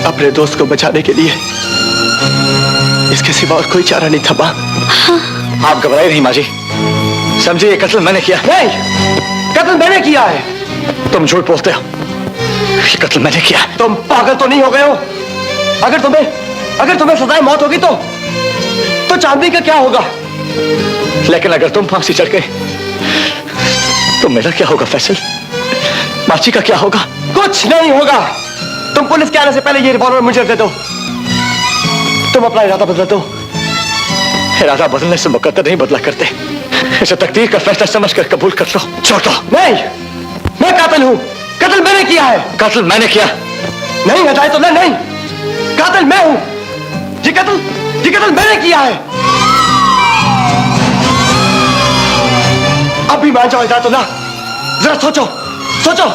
अपने दोस्त को बचाने के लिए इसके सिवा और कोई चारा नहीं था। मां, आप घबराए नहीं माँ जी, समझिए ये कत्ल मैंने किया। नहीं, कत्ल मैंने किया है। तुम झूठ बोलते हो, ये कत्ल मैंने किया है। तुम पागल तो नहीं हो गए हो? अगर तुम्हें सजाए मौत होगी तो चांदनी का क्या होगा? लेकिन अगर तुम फांसी चढ़ गए तो मेरा क्या होगा फैसल? माची का क्या होगा? कुछ नहीं होगा। तुम पुलिस के आने से पहले ये रिवॉल्वर मुझे दे दो। तुम अपना इरादा बदल दो। इरादा बदलने से मुकद्दर नहीं बदला करते, इसे तकदीर का फैसला समझकर कबूल कर लो। छोड़ दो। नहीं, मैं कातिल हूं। कत्ल मैंने किया है। कत्ल मैंने किया नहीं, हिदायतुल्लाह नहीं, कातिल मैं हूं। ये कत्ल मैंने किया है। अब भी मान जाओ हिदायतुल्लाह। जरा सोचो सोचो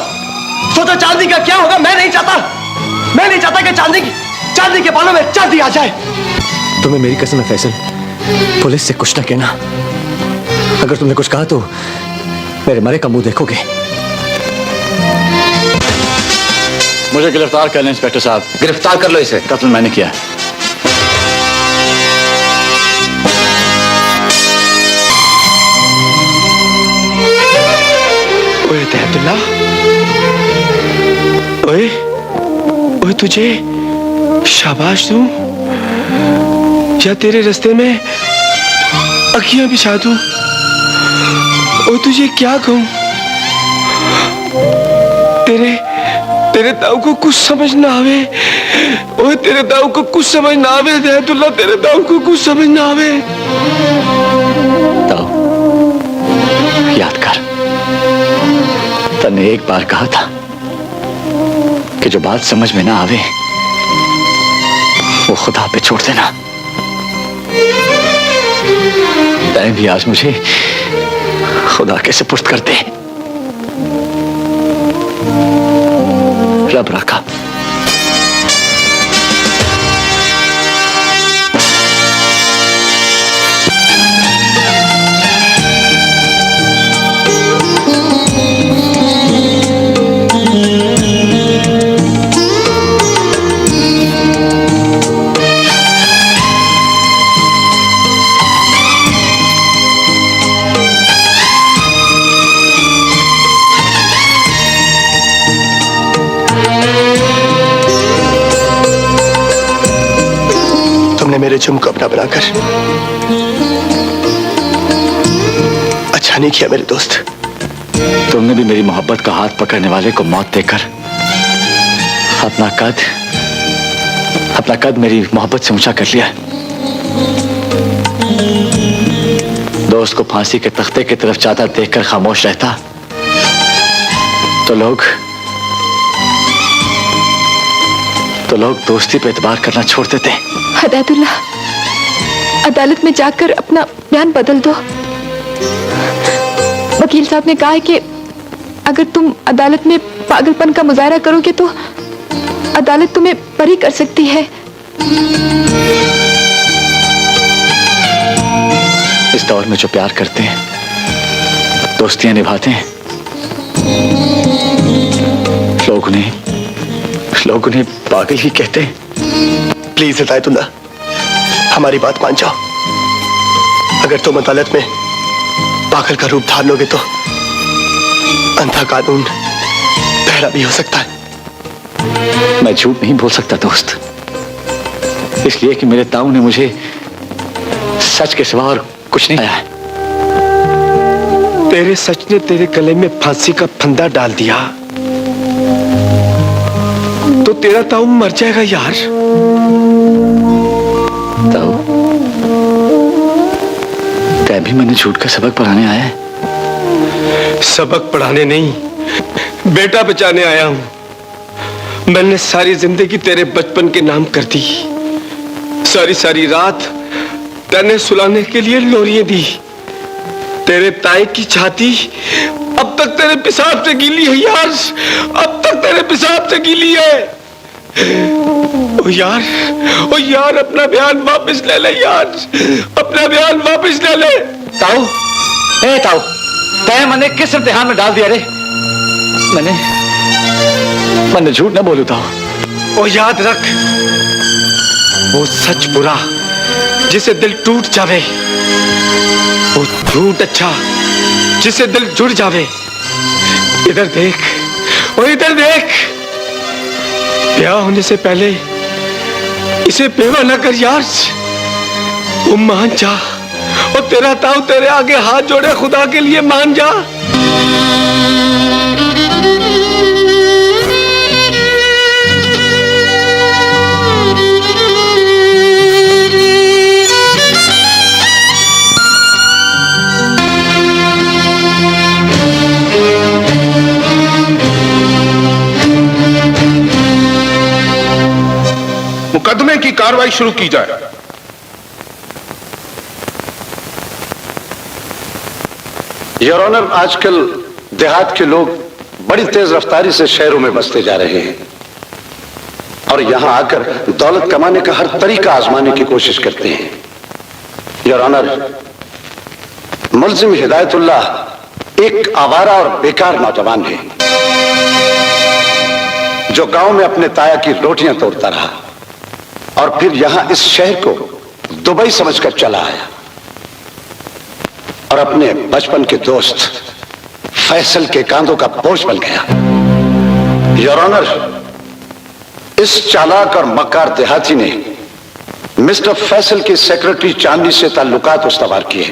सोचो, चांदी का क्या होगा? मैं नहीं चाहता कि चांदी के बालों में चांदी आ जाए। तुम्हें मेरी कसम है फैसल, पुलिस से कुछ ना कहना। अगर तुमने कुछ कहा तो मेरे मरे का मुंह देखोगे। मुझे गिरफ्तार कर लें इंस्पेक्टर साहब। गिरफ्तार कर लो इसे। कत्ल मैंने किया। ओए हिदायतुल्लाह, ओए तुझे शाबाश दूं या तेरे रास्ते में अखियां बिछा दूं? ओए तुझे क्या कहूं? तेरे ताऊ को कुछ समझ ना आवे। ओए तेरे ताऊ को कुछ समझ ना आवे हिदायतुल्लाह, तेरे ताऊ को कुछ समझ ना आवे। ताऊ, याद कर, तने एक बार कहा था कि जो बात समझ में ना आवे वो खुदा पे छोड़ देना। तैं भी आज मुझे खुदा के सुपुर्द कर दे। रब रखा। तुमने मेरे जुर्म को अपना बनाकर अच्छा नहीं किया मेरे दोस्त। तुमने भी मेरी मोहब्बत का हाथ पकड़ने वाले को मौत देकर अपना कद मेरी मोहब्बत से ऊंचा कर लिया। दोस्त को फांसी के तख्ते की तरफ जाता देखकर खामोश रहता तो लोग दोस्ती पे एतबार करना छोड़ देते। हिदायतुल्लाह, अदालत में जाकर अपना बयान बदल दो। वकील साहब ने कहा है कि अगर तुम अदालत में पागलपन का मुजाहरा करोगे तो अदालत तुम्हें बरी कर सकती है। इस दौर में जो प्यार करते हैं, दोस्तियां निभाते हैं, लोग उन्हें पागल ही कहते हैं। प्लीज हिदायतुल्लाह, हमारी बात मान जाओ। अगर तुम अदालत में पागल का रूप धार लोगे तो अंधा कानून बहरा भी हो सकता है। मैं झूठ नहीं बोल सकता दोस्त, इसलिए कि मेरे ताऊ ने मुझे सच के सिवा और कुछ नहीं आया है। तेरे सच ने तेरे गले में फांसी का फंदा डाल दिया तो तेरा ताऊ मर जाएगा यार। ताऊ, तै भी मैंने झूठ का सबक पढ़ाने आया है। सबक पढ़ाने नहीं, बेटा बचाने आया हूं। मैंने सारी जिंदगी तेरे बचपन के नाम कर दी। सारी रात तने सुलाने के लिए लोरियां दी। तेरे ताए की छाती अब तक तेरे पेशाब से गीली है यार, अब तक तेरे पेशाब से गीली है। ओ यार अपना बयान वापस ले ले यार, अपना बयान वापस ले ले। ताऊ, ताऊ, तै मैंने किस इम्तिहान में डाल दिया रे? मैंने झूठ ना बोलू ताऊ। ओ याद रख, वो सच बुरा जिसे दिल टूट जावे, वो झूठ अच्छा जिसे दिल जुड़ जावे। इधर देख, ओ इधर देख, ब्याह होने से पहले इसे बेवा न कर यार। वो मान जा, और तेरा ताऊ तेरे आगे हाथ जोड़े, खुदा के लिए मान जा। मुकदमे की कार्रवाई शुरू की जाए। योर ऑनर, आजकल देहात के लोग बड़ी तेज रफ्तारी से शहरों में बसते जा रहे हैं और यहां आकर दौलत कमाने का हर तरीका आजमाने की कोशिश करते हैं। योर ऑनर, मुल्जिम हिदायतुल्लाह एक आवारा और बेकार नौजवान है जो गांव में अपने ताया की रोटियां तोड़ता रहा और फिर यहां इस शहर को दुबई समझकर चला आया और अपने बचपन के दोस्त फैसल के कांधों का बोझ बन गया। योर ऑनर, इस चालाक और मक्कार देहाती ने मिस्टर फैसल की सेक्रेटरी चांदनी से ताल्लुकात उस्तवार किए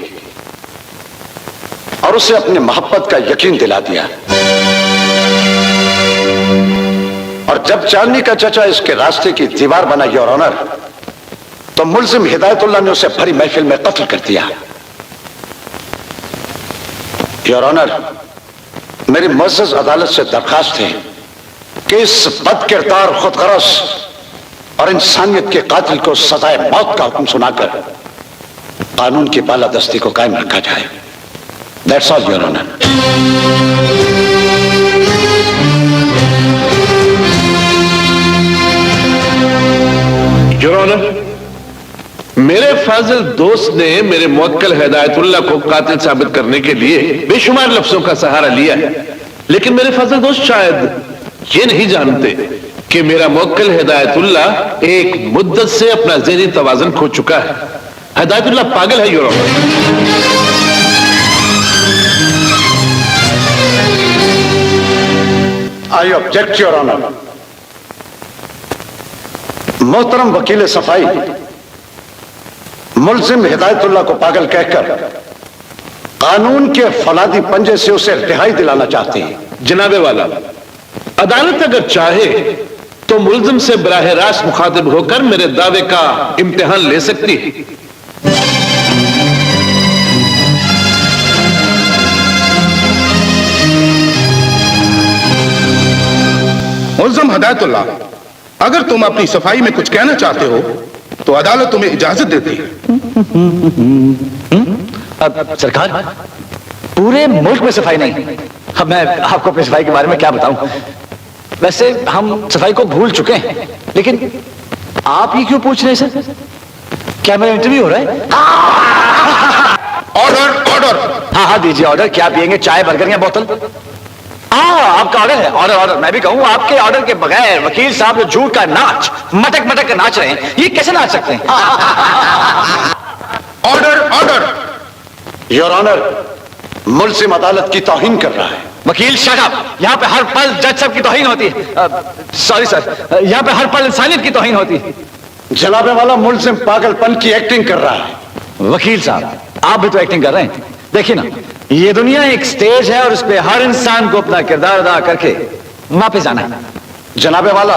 और उसे अपने मोहब्बत का यकीन दिला दिया। और जब चांदनी का चचा इसके रास्ते की दीवार बना योर ऑनर, तो मुल्जिम हिदायतुल्लाह ने उसे भरी महफिल में कत्ल कर दिया। योर ऑनर, मेरी मुअज़्ज़ज़ अदालत से दरखास्त है कि इस बदकिरदार, खुदगरज और इंसानियत के कातिल को सजाए मौत का हुक्म सुनाकर कानून की बालादस्ती को कायम रखा जाए। That's all your honour. Your honour, मेरे फाजिल दोस्त ने मेरे मुवक्किल हिदायतुल्लाह को कातिल साबित करने के लिए बेशुमार लफ्जों का सहारा लिया है, लेकिन मेरे फाजिल दोस्त शायद ये नहीं जानते कि मेरा मुवक्किल हिदायतुल्लाह एक मुद्दत से अपना ज़हनी तवाज़ुन खो चुका है। हिदायतुल्लाह पागल है your honour. I object your honour. मोहतरम वकील सफाई मुल्जिम हिदायतुल्लाह को पागल कहकर कानून के फौलादी पंजे से उसे रिहाई दिलाना चाहते हैं। जनाबे वाला, अदालत अगर चाहे तो मुल्जिम से बराह रास्त मुखातिब होकर मेरे दावे का इम्तिहान ले सकती है। मुल्जिम हिदायतुल्लाह, अगर तुम अपनी सफाई में कुछ कहना चाहते हो तो अदालत तुम्हें इजाजत देती है। अब सरकार, पूरे मुल्क में सफाई नहीं। अब मैं आपको अपनी सफाई के बारे में क्या बताऊं। वैसे हम सफाई को भूल चुके हैं, लेकिन आप ये क्यों पूछ रहे हैं सर? क्या मेरा इंटरव्यू हो रहा है? Order order. हाँ हाँ दीजिए ऑर्डर। क्या पियेंगे, चाय, बर्गर या बोतल? आपका ऑर्डर है। Order order. मैं भी कहूँ, आपके ऑर्डर के बगैर वकील साहब जो झूठ का नाच मटक मटक कर नाच रहे हैं, ये कैसे नाच सकते हैं? Order order. योर ऑनर, मुल्जिम अदालत की तौहीन कर रहा है। वकील शट अप। यहाँ पे हर पल जज साहब की तौहीन होती है। सॉरी सर, यहाँ पे हर पल इंसानियत की तौहीन होती है। जनाबे वाला, मुल्जिम पागलपन की एक्टिंग कर रहा है। वकील साहब, आप भी तो एक्टिंग कर रहे हैं। देखिए ना, ये दुनिया एक स्टेज है और इस पे हर इंसान को अपना किरदार अदा करके वापस आना है। जनाबे वाला,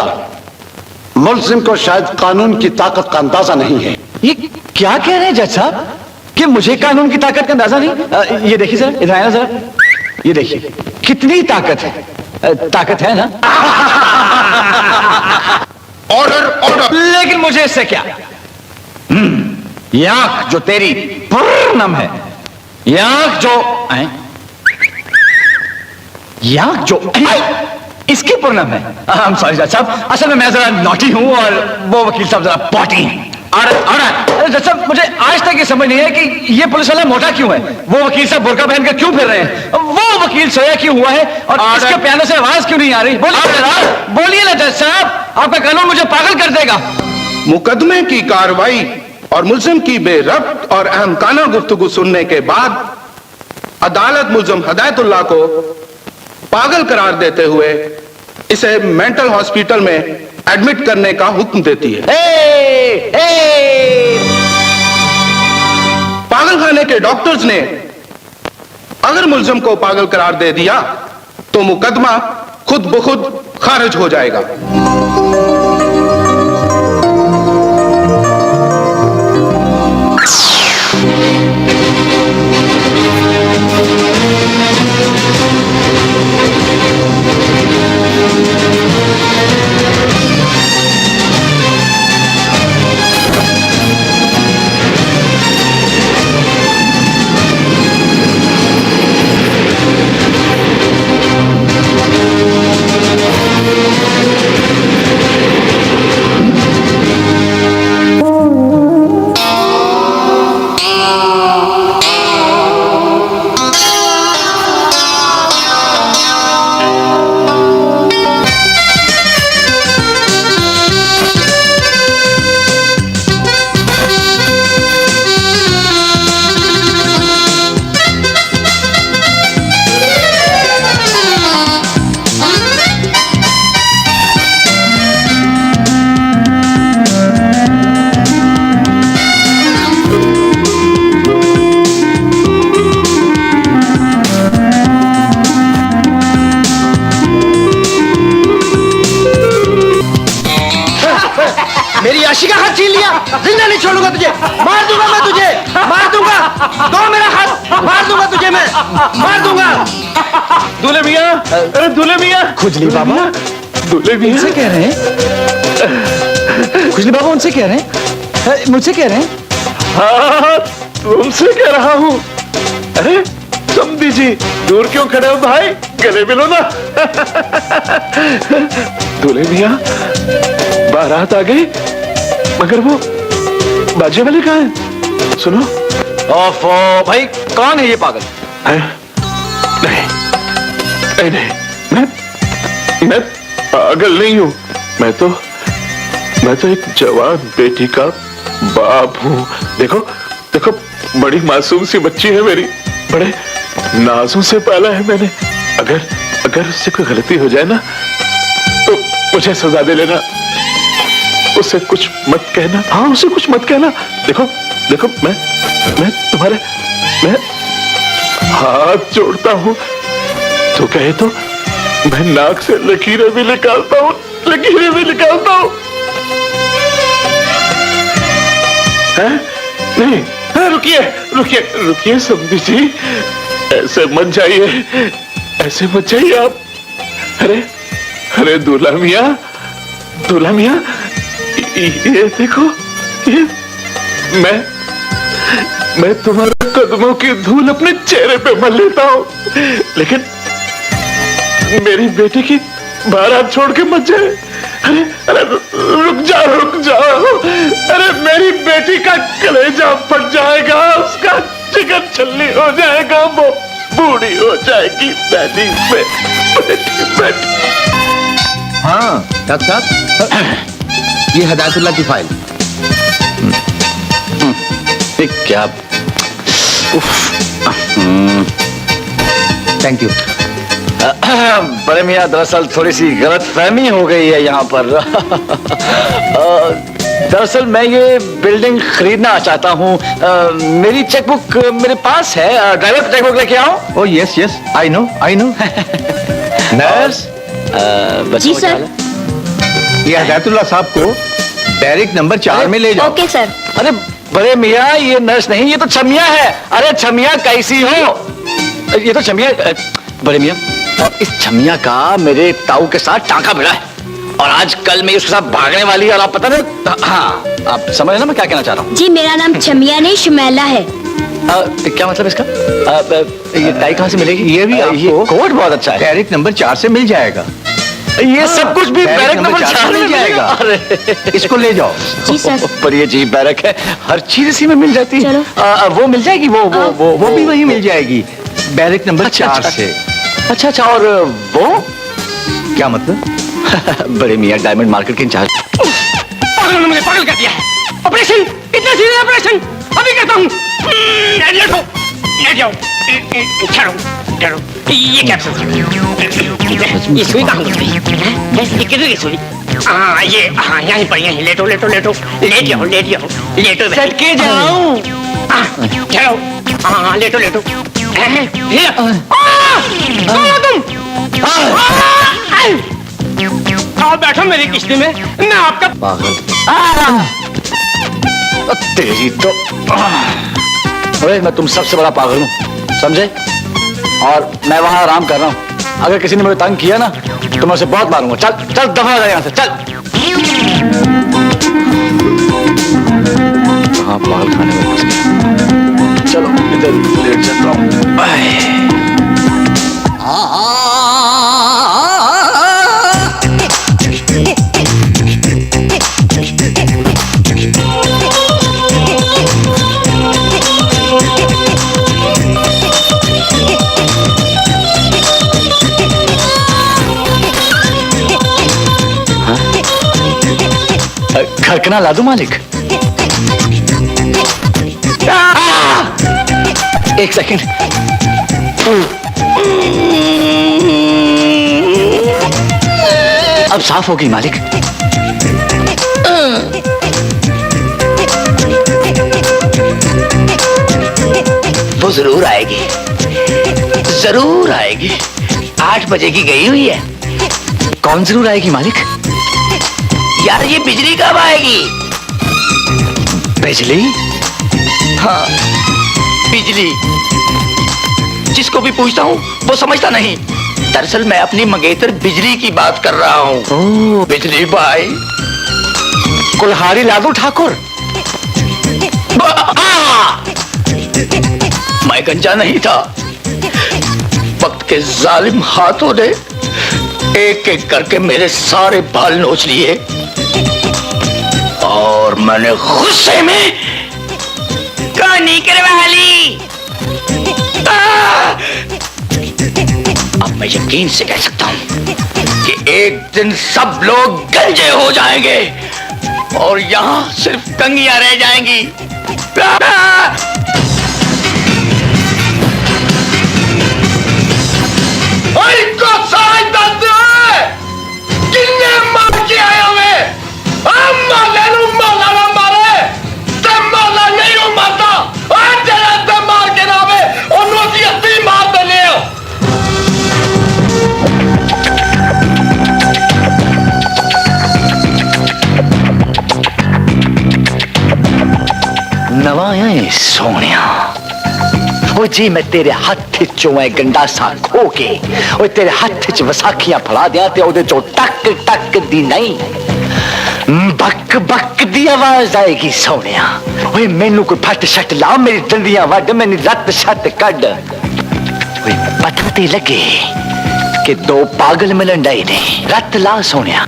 मुल्जिम को शायद कानून की ताकत का अंदाजा नहीं है। ये क्या कह रहे हैं जज साहब कि मुझे कानून की ताकत का अंदाजा नहीं? ये देखिए सर, इधर आए ना जरा। ये देखिए कितनी ताकत है। ताकत है ना? Order order. लेकिन मुझे इससे क्या? ये आंख जो तेरी पूर्णम है, ये आंख जो इसकी पूर्णम है। I'm sorry जज साहब, असल में मैं जरा नॉटी हूं और वो वकील साहब जरा पॉटी हैं। जज साहब, मुझे आज तक ये समझ नहीं है कि ये पुलिस वाला मोटा क्यों है, वो वकील साहब बुर्का पहन कर क्यों फिर रहे हैं, वो वकील सोया क्यों हुआ है और इसके पियानो से आवाज क्यों नहीं आ रही? बोलिए ना जज साहब, आपका कानून मुझे पागल कर देगा। मुकदमे की कार्रवाई और मुल्जिम की बेरब्त और अहमकाना गुफ्तगू सुनने के बाद अदालत मुल्जिम हिदायतुल्लाह को पागल करार देते हुए इसे मेंटल हॉस्पिटल में एडमिट करने का हुक्म देती है। पागलखाने के डॉक्टर्स ने अगर मुल्जिम को पागल करार दे दिया तो मुकदमा खुद ब खुद खारिज हो जाएगा। छोड़ूंगा तुझे, मार दूंगा मैं तुझे, मार दूंगा, दो मेरा हाथ, मार दूंगा तुझे मैं, मार दूंगा। दूल्हे मियाँ, अरे दूल्हे मियाँ, खुजली बाबा दूल्हे मियाँ उनसे कह रहे हैं, खुजली बाबा उनसे कह रहे हैं, मुझसे कह रहे हैं। हाँ तुमसे कह रहा हूँ। अरे समझी जी, दूर क्यों खड़े हो भाई, गले मिलो ना। दूल्हे मियाँ बारात आ गई, मगर वो बाजे वाले कहाँ हैं? सुनो। ओफो भाई, कौन है ये पागल? नहीं नहीं नहीं, मैं पागल नहीं हूँ। मैं तो एक जवान बेटी का बाप हूँ। देखो देखो, बड़ी मासूम सी बच्ची है मेरी, बड़े नाजों से पाला है मैंने। अगर उससे कोई गलती हो जाए ना तो मुझे सजा दे लेना, उसे कुछ मत कहना। हाँ, उसे कुछ मत कहना। देखो देखो, मैं तुम्हारे मैं हाथ जोड़ता हूँ, तो कहे तो मैं नाक से लकीरें भी निकालता हूँ, लकीरें भी निकालता हूँ। नहीं, रुकिए रुकिए रुकिए समझी जी, ऐसे मत जाइए, ऐसे मत जाइए आप। अरे दूल्हा मियाँ, ये देखो, ये मैं तुम्हारे कदमों की धूल अपने चेहरे पे मल लेता हूँ, लेकिन मेरी बेटी की बारात छोड़ के मत जाए। अरे रुक जाओ। अरे मेरी बेटी का कलेजा फट जाएगा, उसका चिकन छल्ली हो जाएगा, वो बूढ़ी हो जाएगी दादी पे। बेटी। हाँ डॉक्टर साहब, ये हिदायतुल्लाह की फाइल। क्या, थैंक यू। बड़े मियाँ, दरअसल थोड़ी सी गलत फहमी हो गई है यहाँ पर। दरअसल मैं ये बिल्डिंग खरीदना चाहता हूँ। मेरी चेकबुक मेरे पास है, ड्राइवर चेकबुक लेके आओ। Oh yes yes, I know. Nurse. जी सर। ये हिदायतुल्लाह साहब को बैरिक नंबर 4 में ले जाओ। Okay sir. अरे बड़े मियाँ, ये नर्स नहीं, ये तो छमिया है। अरे छमिया कैसी हो? ये तो छमिया। बड़े मियाँ, इस छमिया का मेरे ताऊ के साथ टांका भिड़ा है, और आज कल मैं उसके साथ भागने वाली है। और आप पता नहीं, हाँ आप समझ ना मैं क्या कहना चाह रहा हूँ? जी मेरा नाम छमिया नहीं शुमैला है। क्या मतलब इसका? ये टाई कहाँ से मिलेगी? ये भी आपको कोट बहुत अच्छा है, बैरिक नंबर 4 से मिल जाएगा। ये सब कुछ भी बैरक नंबर 4 मिल जाएगा। अरे इसको ले जाओ। जी सर। पर ये जी बैरक है, हर चीज इसी में मिल जाती है। वो मिल जाएगी, वो भी वही मिल जाएगी, बैरक नंबर 4 से। अच्छा, और वो क्या मतलब? बड़े मियाँ डायमंड मार्केट के इंचार्ज। पागल ने मुझे पागल कर दिया है। ऑपरेशन, इतना सीरियस ऑपरेशन अभी करता हूँ। लेट जाओ। चलो, ये कैप्सूल, ये सुई कहाँ गई? ये किधर की सुई? हाँ यहीं पर, यहीं लेटो। लेट जाओ। सटके जाओ। चलो, हाँ लेटो। आओ बैठो मेरी किश्ती में, मैं आपका पागल। तेरी तो, अरे मैं तुम सबसे बड़ा पागल हूँ, समझे? और मैं वहां आराम कर रहा हूँ। अगर किसी ने मुझे तंग किया ना तो मैं उसे बहुत मारूंगा। चल दफा हो जाए यहाँ से, चल। कहाँ पागल खाने में फंस गया। चलो इधर लेट जाता हूँ। खरकना ला दूं मालिक? एक सेकंड। अब साफ होगी मालिक। वो जरूर आएगी, 8 बजे की गई हुई है। कौन जरूर आएगी मालिक? यार ये बिजली कब आएगी? बिजली? हाँ, बिजली। जिसको भी पूछता हूँ वो समझता नहीं। दरअसल मैं अपनी मंगेतर बिजली की बात कर रहा हूँ। बिजली भाई। कुल्हाड़ी लादू ठाकुर। मैं गंजा नहीं था। वक्त के जालिम हाथों ने एक एक करके मेरे सारे बाल नोच लिए और मैंने गुस्से में कहानी करवा ली। अब मैं यकीन से कह सकता हूं कि एक दिन सब लोग गंजे हो जाएंगे और यहां सिर्फ कंगियां रह जाएंगी। इनको सारे दर्द है किन्ने मार के आया मैं। माले माला मारे ते माला नहीं हो मारता। तेरा ते मार के नावे और नोटी अस्सी मार दे ले। नवा है सोनिया। वो जी मैं तेरे हथ चो मैं गंडासा खो के वो तेरे हथ च वसाखियां फड़ा दिया ते ओदे चो टक टक दी नहीं बक बक दी आवाज आएगी सोनिया। ओए मैनू कोई फट शट ला मेरी डंडियां वड मेरी रत शत कड। ओए पता ते लगे कि दो पागल मिलन डे ने। रत ला सोनिया।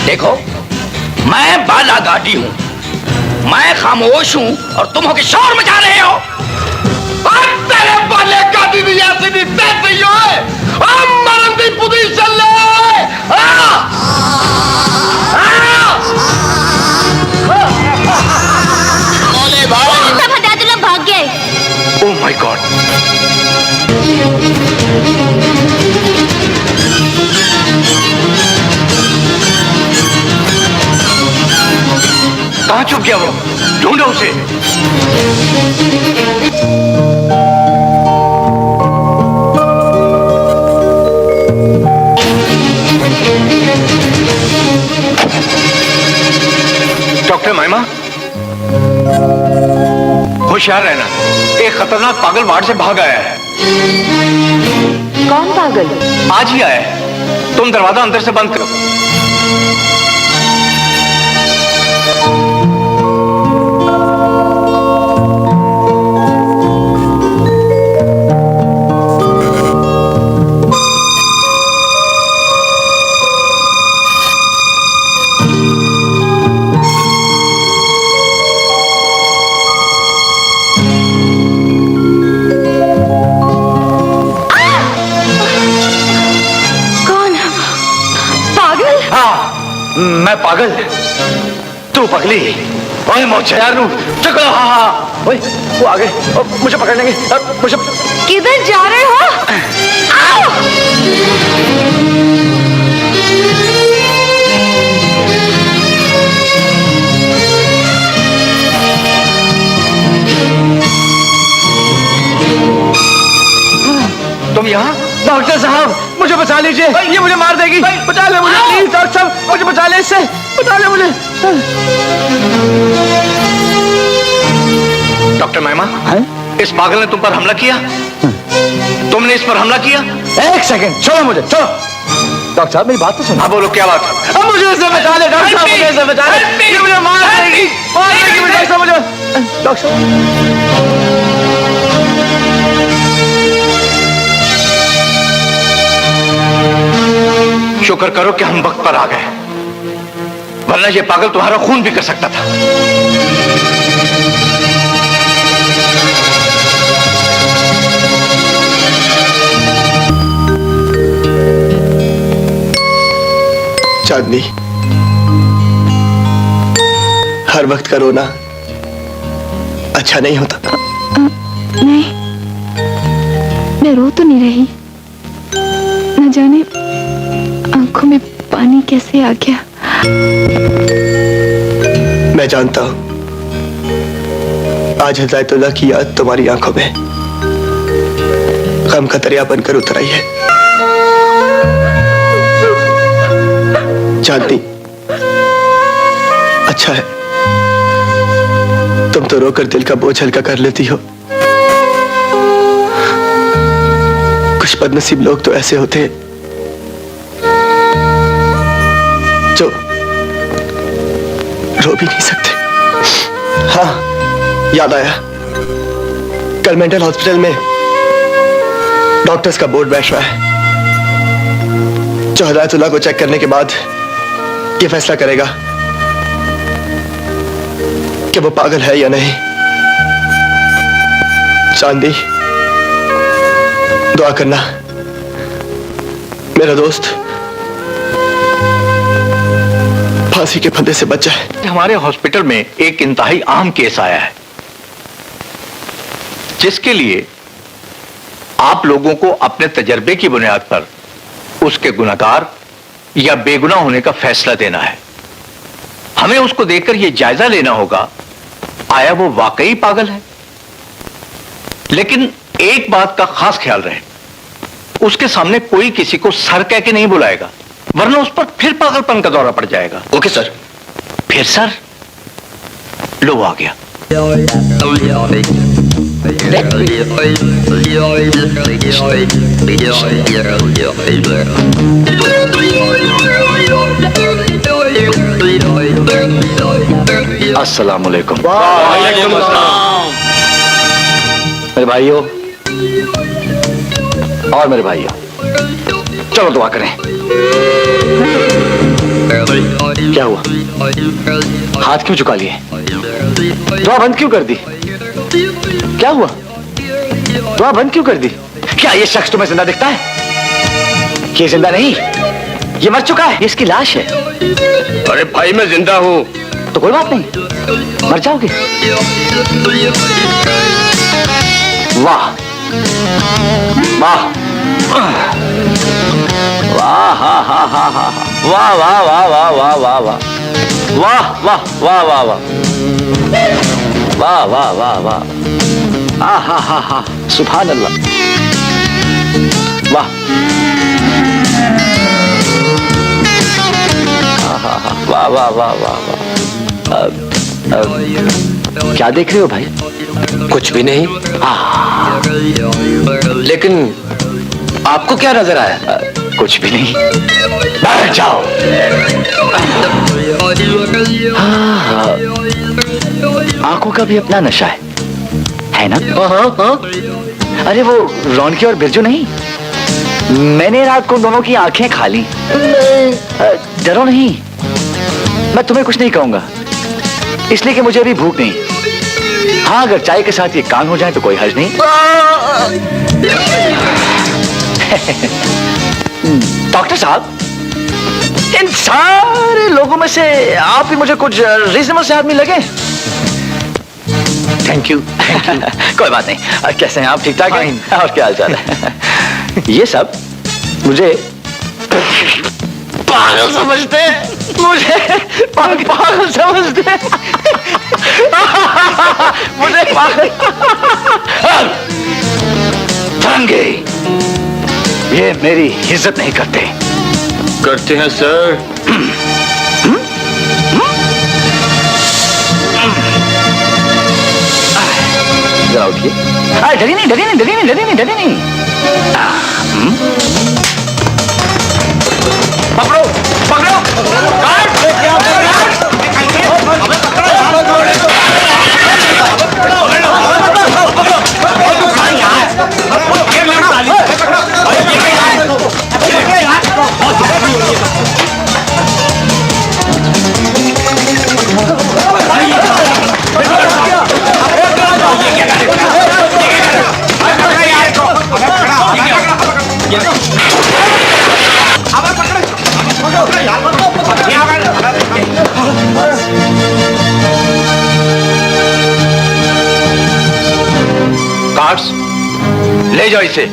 देखो मैं बाला गाड़ी हूं। मैं खामोश हूं और तुम हो के शोर मचा रहे हो। तेरे बाले गाड़ी भी ऐसी नहीं तैसे ही है। हम मरन दी पोजीशन ले। बोले भाई सब हदायतुल्लाह भाग गए। Oh my God. कहां छुप गया वो? ढूंढो उसे। डॉक्टर माइमा, होशियार रहना। एक खतरनाक पागल वार्ड से भाग आया है। कौन पागल? आज ही आया है। तुम दरवाजा अंदर से बंद करो। मैं पागल, तू पगली। ओए मोचे यार चलो। हाँ हाँ ओए वो आ गए। मुझे पकड़ लेंगे। मुझे किधर जा रहे हो? आओ! तुम यहाँ? डॉक्टर साहब मुझे बचा लीजिए। ये मुझे मार देगी। बचा ले मुझे प्लीज डॉक्टर साहब। मुझे बचा ले इससे। बचा ले मुझे। डॉक्टर महिमा, इस पागल ने तुम पर हमला किया? तुमने इस पर हमला किया? एक सेकंड छोड़ो मुझे, छोड़ो। डॉक्टर साहब मेरी बात तो सुनो। हाँ बोलो क्या बात है? अब मुझे इससे बचा ले डॉक्टर साहब। मुझे इससे बचा ले। ये मुझे मार देगी। मार देगी मुझे। डॉक्टर साहब मुझे। डॉक्टर साहब शुक्र करो कि हम वक्त पर आ गए, वरना ये पागल तुम्हारा खून भी कर सकता था। चांदनी, हर वक्त का रोना अच्छा नहीं होता। नहीं, मैं रो तो नहीं रही। न जाने आंखों में पानी कैसे आ गया। मैं जानता हूं आज हिदायतुल्लाह की याद तुम्हारी आंखों में गम का दरिया बनकर उतर आई है। जानती, अच्छा है तुम तो रोकर दिल का बोझ हल्का कर लेती हो। कुछ बदनसीब लोग तो ऐसे होते हैं जो रो भी नहीं सकते। हाँ, याद आया, कल मेंटल हॉस्पिटल में डॉक्टर्स का बोर्ड बैठ रहा है जो हिदायतुल्लाह को चेक करने के बाद ये फैसला करेगा कि वो पागल है या नहीं। चांदी, दुआ करना मेरा दोस्त फांसी के फंदे से बच जाए। हमारे हॉस्पिटल में एक इंतहाई अहम केस आया है जिसके लिए आप लोगों को अपने तजर्बे की बुनियाद पर उसके गुनहगार या बेगुनाह होने का फैसला देना है। हमें उसको देखकर यह जायजा लेना होगा आया वो वाकई पागल है। लेकिन एक बात का खास ख्याल रहे, उसके सामने कोई किसी को सर कह के नहीं बुलाएगा, वरना उस पर फिर पागलपन का दौरा पड़ जाएगा। Okay sir. फिर सर, लो आ गया। अस्सलाम वालेकुम। वालेकुम अस्सलाम। मेरे भाइयों और मेरे भाइयों, चलो दुआ करें। क्या हुआ? हाथ क्यों झुका लिए? दुआ बंद क्यों कर दी? क्या हुआ? दुआ बंद क्यों कर दी? क्या ये शख्स तुम्हें जिंदा दिखता है? ये जिंदा नहीं, ये मर चुका है, ये इसकी लाश है। अरे भाई मैं जिंदा हूँ। तो कोई बात नहीं, मर जाओगे। वाह वाह वाह हा हा हा हा वाह वाह वाह वाह वाह वाह वाह वाह वाह वाह वाह वाह वाह वाह वाह वाह हा हा हा हा सुभान अल्लाह। वाह वाह वाह वाह वाह वाह। क्या देख रहे हो भाई? कुछ भी नहीं। लेकिन आपको क्या नजर आया? कुछ भी नहीं। बैठ जाओ। आंखों का भी अपना नशा है ना? अरे वो रौनकी और बिरजू नहीं, मैंने रात को दोनों की आंखें खा ली। डरो नहीं, मैं तुम्हें कुछ नहीं कहूंगा, इसलिए कि मुझे अभी भूख नहीं। हाँ, अगर चाय के साथ ये कान हो जाए तो कोई हर्ज नहीं। डॉक्टर साहब, इन सारे लोगों में से आप ही मुझे कुछ रीजनेबल से आदमी लगे। Thank you. कोई बात नहीं। कैसे हैं आप? ठीक ठाक हैं? और क्या हाल चाल है? ये सब मुझे पागल समझते हैं, मुझे पागल समझते हैं, मुझे पागल। फरंगे, ये मेरी इज्जत नहीं करते। करते हैं सर। जरा उठिए। डरी नहीं, डरी नहीं, डरी नहीं, डरी नहीं, डरी नहीं। पकड़ो, पकड़ो, कार्ड्स ले जाओ इसे।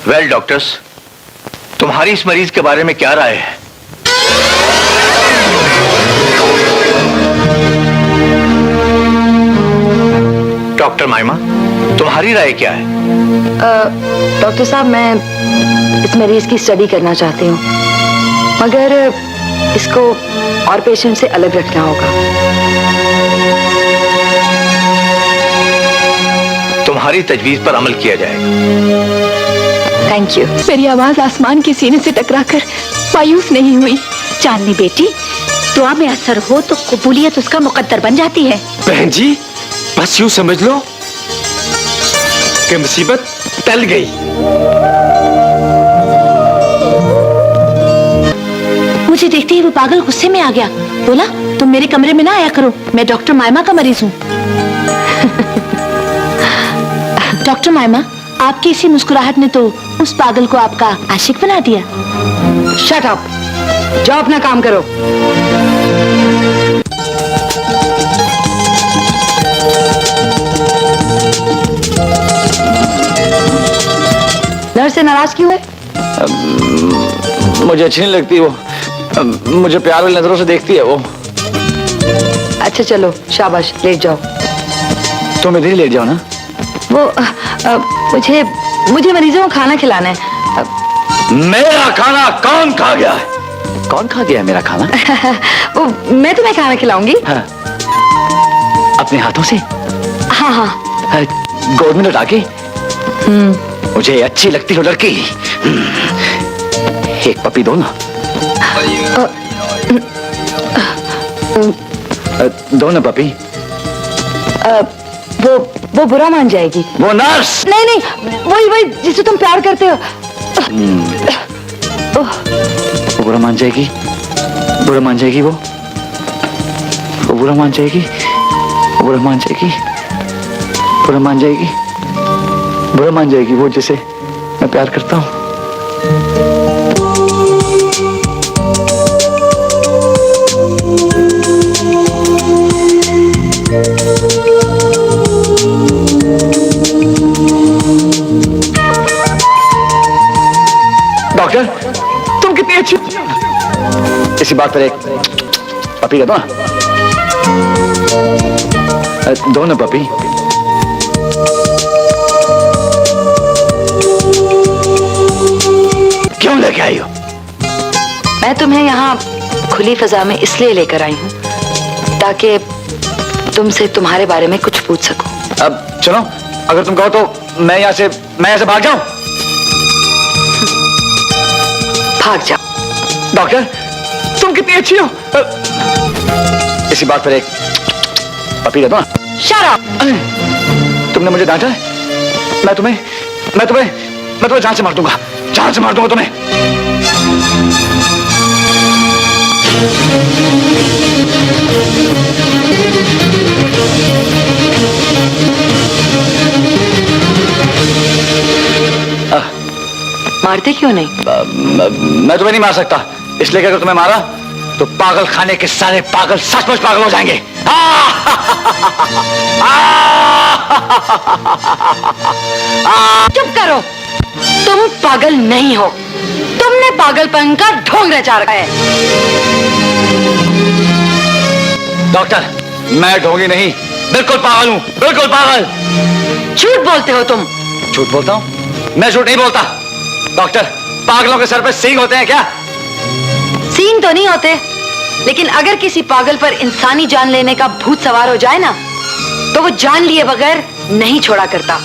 वेल डॉक्टर्स, तुम्हारी इस मरीज के बारे में क्या राय है? डॉक्टर माइमा, तुम्हारी राय क्या है? डॉक्टर साहब, मैं इस मरीज की स्टडी करना चाहती हूँ, मगर इसको और पेशेंट से अलग रखना होगा। तुम्हारी तजवीज पर अमल किया जाएगा। Thank you. मेरी आवाज आसमान के सीने से टकराकर मायूस नहीं हुई। चांदनी बेटी, दुआ में असर हो तो कबूलियत उसका मुकद्दर बन जाती है। बहन जी, बस यूं समझ लो कि मुसीबत टल गई। मुझे देखते ही वो पागल गुस्से में आ गया। बोला, तुम मेरे कमरे में ना आया करो, मैं डॉक्टर माइमा का मरीज हूँ। डॉक्टर माइमा, आपकी इसी मुस्कुराहट ने तो उस पागल को आपका आशिक बना दिया। शट अप, जाओ अपना काम करो। नर्स से नाराज क्यों है? मुझे अच्छी नहीं लगती वो, मुझे प्यार वाली नजरों से देखती है वो। अच्छा चलो, शाबाश, लेट जाओ। तुम इधर ही लेट जाओ ना। वो मुझे मरीजों को खाना खिलाना है। मेरा खाना कौन खा गया है? कौन खा गया है मेरा खाना? वो मैं तुम्हें खाना खिलाऊंगी। हाँ। अपने हाथों से? हाँ हाँ। गोद में लटा के? मुझे अच्छी लगती हो लड़की। एक पपी दो ना। दो ना पपी। वो बुरा मान जाएगी। वो नर्स? नहीं नहीं, वही जिसे तुम प्यार करते हो। वो बुरा मान जाएगी, बुरा मान जाएगी वो बुरा मान जाएगी, बुरा मान जाएगी, बुरा मान जाएगी, बुरा मान जाएगी वो जिसे मैं प्यार करता हूँ। डॉक्टर, तुम कितनी अच्छी। इसी बात पर एक पपी का दो ना। दो ना पपी। क्यों लेके आई हो? मैं तुम्हें यहाँ खुली फजा में इसलिए लेकर आई हूँ ताकि तुमसे तुम्हारे बारे में कुछ पूछ सकूं। अब चलो, अगर तुम कहो तो मैं यहाँ से भाग जाऊं। भाग जाओ। डॉक्टर, तुम कितनी अच्छी हो। इसी बात पर एक पपी का दो ना। Shut up. तुमने मुझे डांटा है। मैं तुम्हें जान से मार दूंगा, जान से मार दूंगा तुम्हें। मारते क्यों नहीं? मैं तुम्हें नहीं मार सकता, इसलिए कि अगर तुम्हें मारा तो पागल खाने के सारे पागल सचमुच पागल हो जाएंगे। चुप करो, तुम पागल नहीं हो, तुमने पागलपन का ढोंग रचा रखा है। डॉक्टर, मैं ढोंगी नहीं, बिल्कुल पागल हूँ, बिल्कुल पागल। झूठ बोलते हो तुम। झूठ बोलता हूँ? मैं झूठ नहीं बोलता। डॉक्टर, पागलों के सर पे सींग होते हैं क्या? सींग तो नहीं होते, लेकिन अगर किसी पागल पर इंसानी जान लेने का भूत सवार हो जाए ना, तो वो जान लिए बगैर नहीं छोड़ा करता।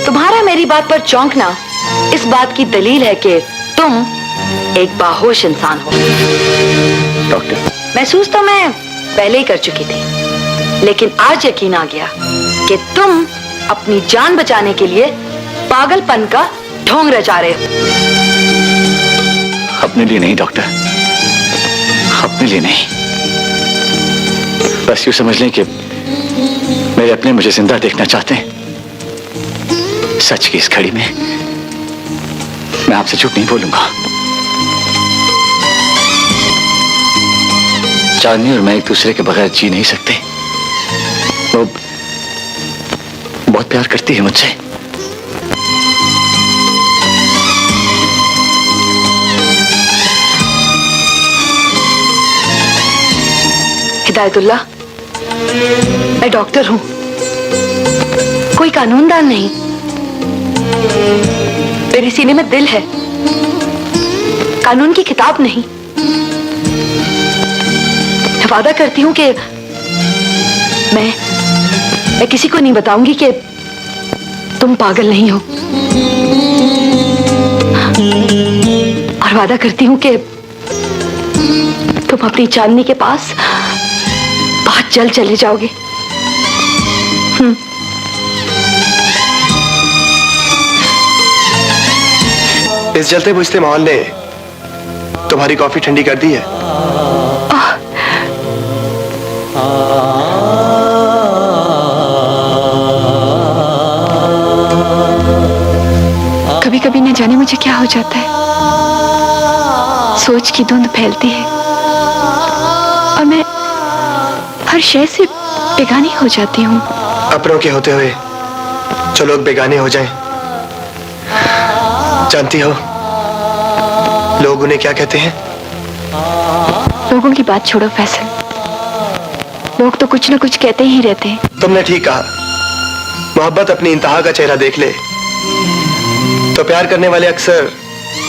तुम्हारा मेरी बात पर चौंकना इस बात की दलील है कि तुम एक बाहोश इंसान हो। डॉक्टर, महसूस तो मैं पहले ही कर चुकी थी, लेकिन आज यकीन आ गया कि तुम अपनी जान बचाने के लिए पागलपन का ढोंग रचा रहे हो। अपने लिए नहीं डॉक्टर, अपने लिए नहीं। बस यूं समझ लें कि मेरे अपने मुझे जिंदा देखना चाहते हैं। सच की इस घड़ी में मैं आपसे झूठ नहीं बोलूंगा। चांदनी और मैं एक दूसरे के बगैर जी नहीं सकते। वो बहुत प्यार करती है मुझसे। हिदायतुल्लाह, मैं डॉक्टर हूं, कोई कानूनदान नहीं। मेरे सीने में दिल है, कानून की किताब नहीं। मैं वादा करती हूं कि मैं किसी को नहीं बताऊंगी कि तुम पागल नहीं हो, और वादा करती हूं कि तुम अपनी चांदनी के पास बहुत जल्द चले जाओगे। इस जलते बुझते माहौल ने तुम्हारी कॉफी ठंडी कर दी है। कभी कभी न जाने मुझे क्या हो जाता है, सोच की धुंध फैलती है और मैं हर शय से बेगानी हो जाती हूँ। अपनों के होते हुए जो लोग बेगाने हो जाएं, जानती हो लोग उन्हें क्या कहते हैं? लोगों की बात छोड़ो फैसल, लोग तो कुछ न कुछ कहते ही रहते हैं। तुमने ठीक कहा, मोहब्बत अपनी इंतहा का चेहरा देख ले तो प्यार करने वाले अक्सर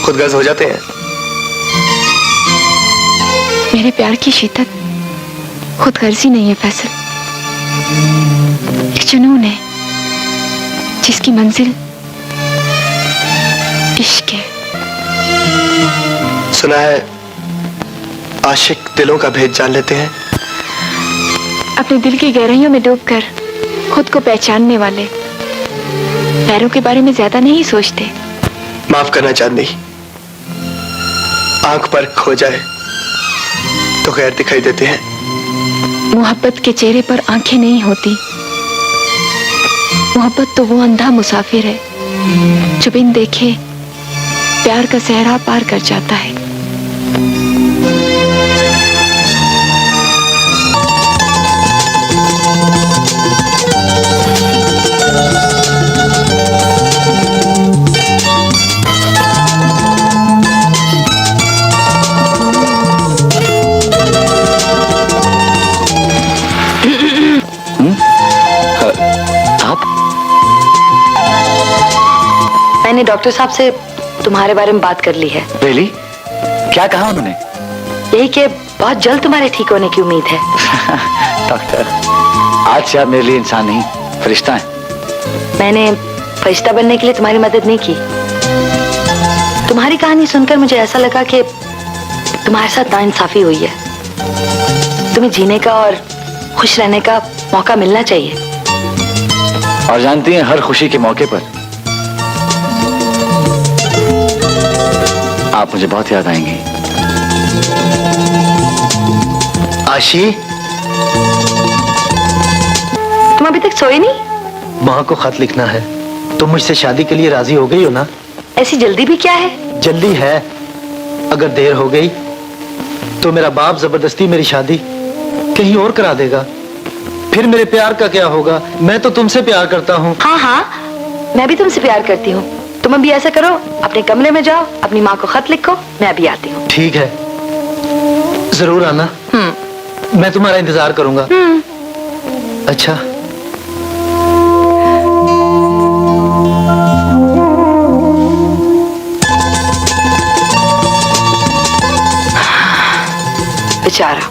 खुदगर्ज हो जाते हैं। मेरे प्यार की शिद्दत खुदगर्जी नहीं है फैसल, एक जुनून है जिसकी मंजिल इश्क है। सुना है आशिक दिलों का भेद जान लेते हैं। अपने दिल की गहराइयों में डूबकर खुद को पहचानने वाले पैरों के बारे में ज्यादा नहीं सोचते। माफ करना चांदनी, आंख पर खो जाए तो गैर दिखाई देते हैं। मोहब्बत के चेहरे पर आंखें नहीं होती, मोहब्बत तो वो अंधा मुसाफिर है जो बिन देखे प्यार का सहरा पार कर जाता है। मैंने डॉक्टर साहब से तुम्हारे बारे में बात कर ली है। रियली? क्या कहा उन्होंने? यही कि बहुत जल्द तुम्हारे ठीक होने की उम्मीद है। डॉक्टर, आज से आप मेरे लिए इंसान नहीं फरिश्ता हैं। मैंने फरिश्ता बनने के लिए तुम्हारी मदद नहीं की। तुम्हारी कहानी सुनकर मुझे ऐसा लगा कि तुम्हारे साथ नाइंसाफी हुई है। तुम्हें जीने का और खुश रहने का मौका मिलना चाहिए। और जानती हैं, हर खुशी के मौके पर आप मुझे बहुत याद आएंगी। आशी, तुम अभी तक सोए नहीं? माँ को खत लिखना है। तुम मुझसे शादी के लिए राजी हो गई हो ना? ऐसी जल्दी भी क्या है? जल्दी है, अगर देर हो गई तो मेरा बाप जबरदस्ती मेरी शादी कहीं और करा देगा। फिर मेरे प्यार का क्या होगा? मैं तो तुमसे प्यार करता हूँ। हाँ हाँ, मैं भी तुमसे प्यार करती हूँ। तुम अभी ऐसा करो, अपने कमरे में जाओ, अपनी माँ को खत लिखो, मैं अभी आती हूँ। ठीक है, जरूर आना। मैं तुम्हारा इंतजार करूंगा। अच्छा। बेचारा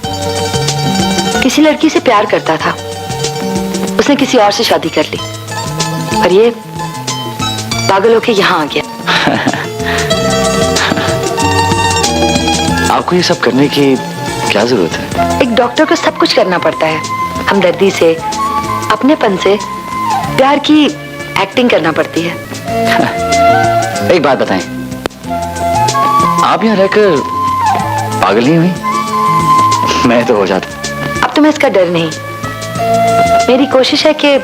किसी लड़की से प्यार करता था, उसने किसी और से शादी कर ली और ये पागल होके यहाँ आ गया। आपको ये सब करने की क्या जरूरत है? एक डॉक्टर को सब कुछ करना पड़ता है। हमदर्दी से, अपनेपन से प्यार की एक्टिंग करना पड़ती है। एक बात बताएं, आप यहाँ रहकर पागल नहीं हुई? मैं तो हो जाता। अब तुम्हें इसका डर नहीं। मेरी कोशिश है कि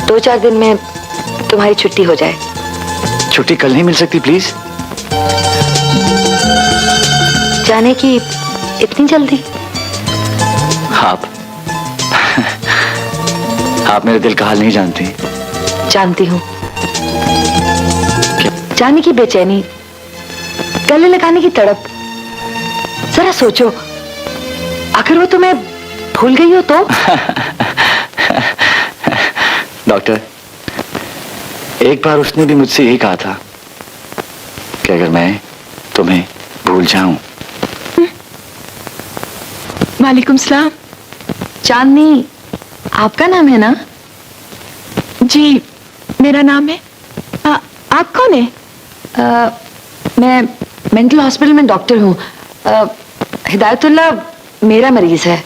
2-4 दिन में तुम्हारी छुट्टी हो जाए। छुट्टी कल नहीं मिल सकती प्लीज? जाने की इतनी जल्दी? आप मेरे दिल का हाल नहीं जानती। जानती हूँ। जाने की बेचैनी, गले लगाने की तड़प। जरा सोचो, अगर वो तुम्हें भूल गई हो तो? डॉक्टर, एक बार उसने भी मुझसे यही कहा था कि अगर मैं तुम्हें भूल जाऊं। वालेकुम सलाम। चांदनी आपका नाम है ना? जी मेरा नाम है। आप कौन है? मैं मेंटल हॉस्पिटल में डॉक्टर हूँ। हिदायतुल्लाह मेरा मरीज है।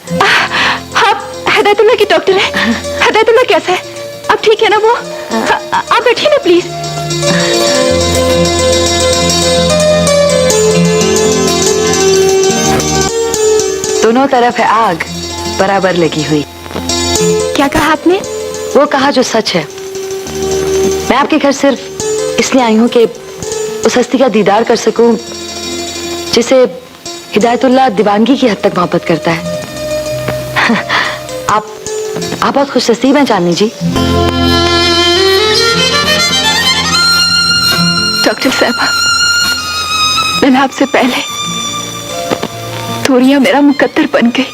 आप हिदायतुल्लाह की डॉक्टर है? हिदायतुल्लाह कैसा है? अब ठीक है ना वो? आप बैठिए ना प्लीज। दोनों तरफ है आग बराबर लगी हुई। क्या कहा आपने? वो कहा जो सच है। मैं आपके घर सिर्फ इसलिए आई हूँ कि उस हस्ती का दीदार कर सकूं जिसे हिदायतुल्लाह दीवानगी की हद तक मोहब्बत करता है। आप बहुत खुश नसीब हैं चांदनी जी। डॉक्टर साहबा, मैंने आपसे पहले तोरिया मेरा मुकद्दर बन गई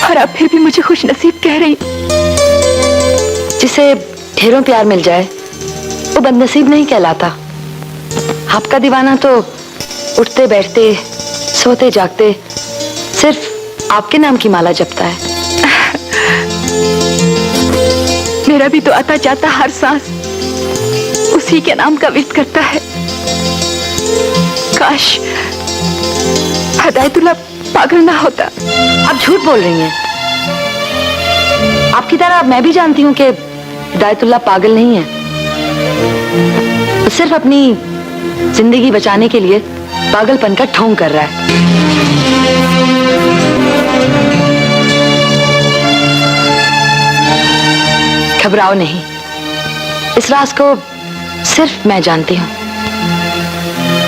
और आप फिर भी मुझे खुश नसीब कह रही। जिसे ढेरों प्यार मिल जाए वो बदनसीब नहीं कहलाता। आपका दीवाना तो उठते बैठते सोते जागते सिर्फ आपके नाम की माला जपता है। मेरा भी तो आता जाता हर सांस उसी के नाम का विर्द करता है। काश हिदायतुल्लाह पागल ना होता। आप झूठ बोल रही हैं। आपकी तरह मैं भी जानती हूँ कि हिदायतुल्लाह पागल नहीं है। वो सिर्फ अपनी जिंदगी बचाने के लिए पागलपन का ढोंग कर रहा है। घबराओ नहीं, इस राज को सिर्फ मैं जानती हूँ।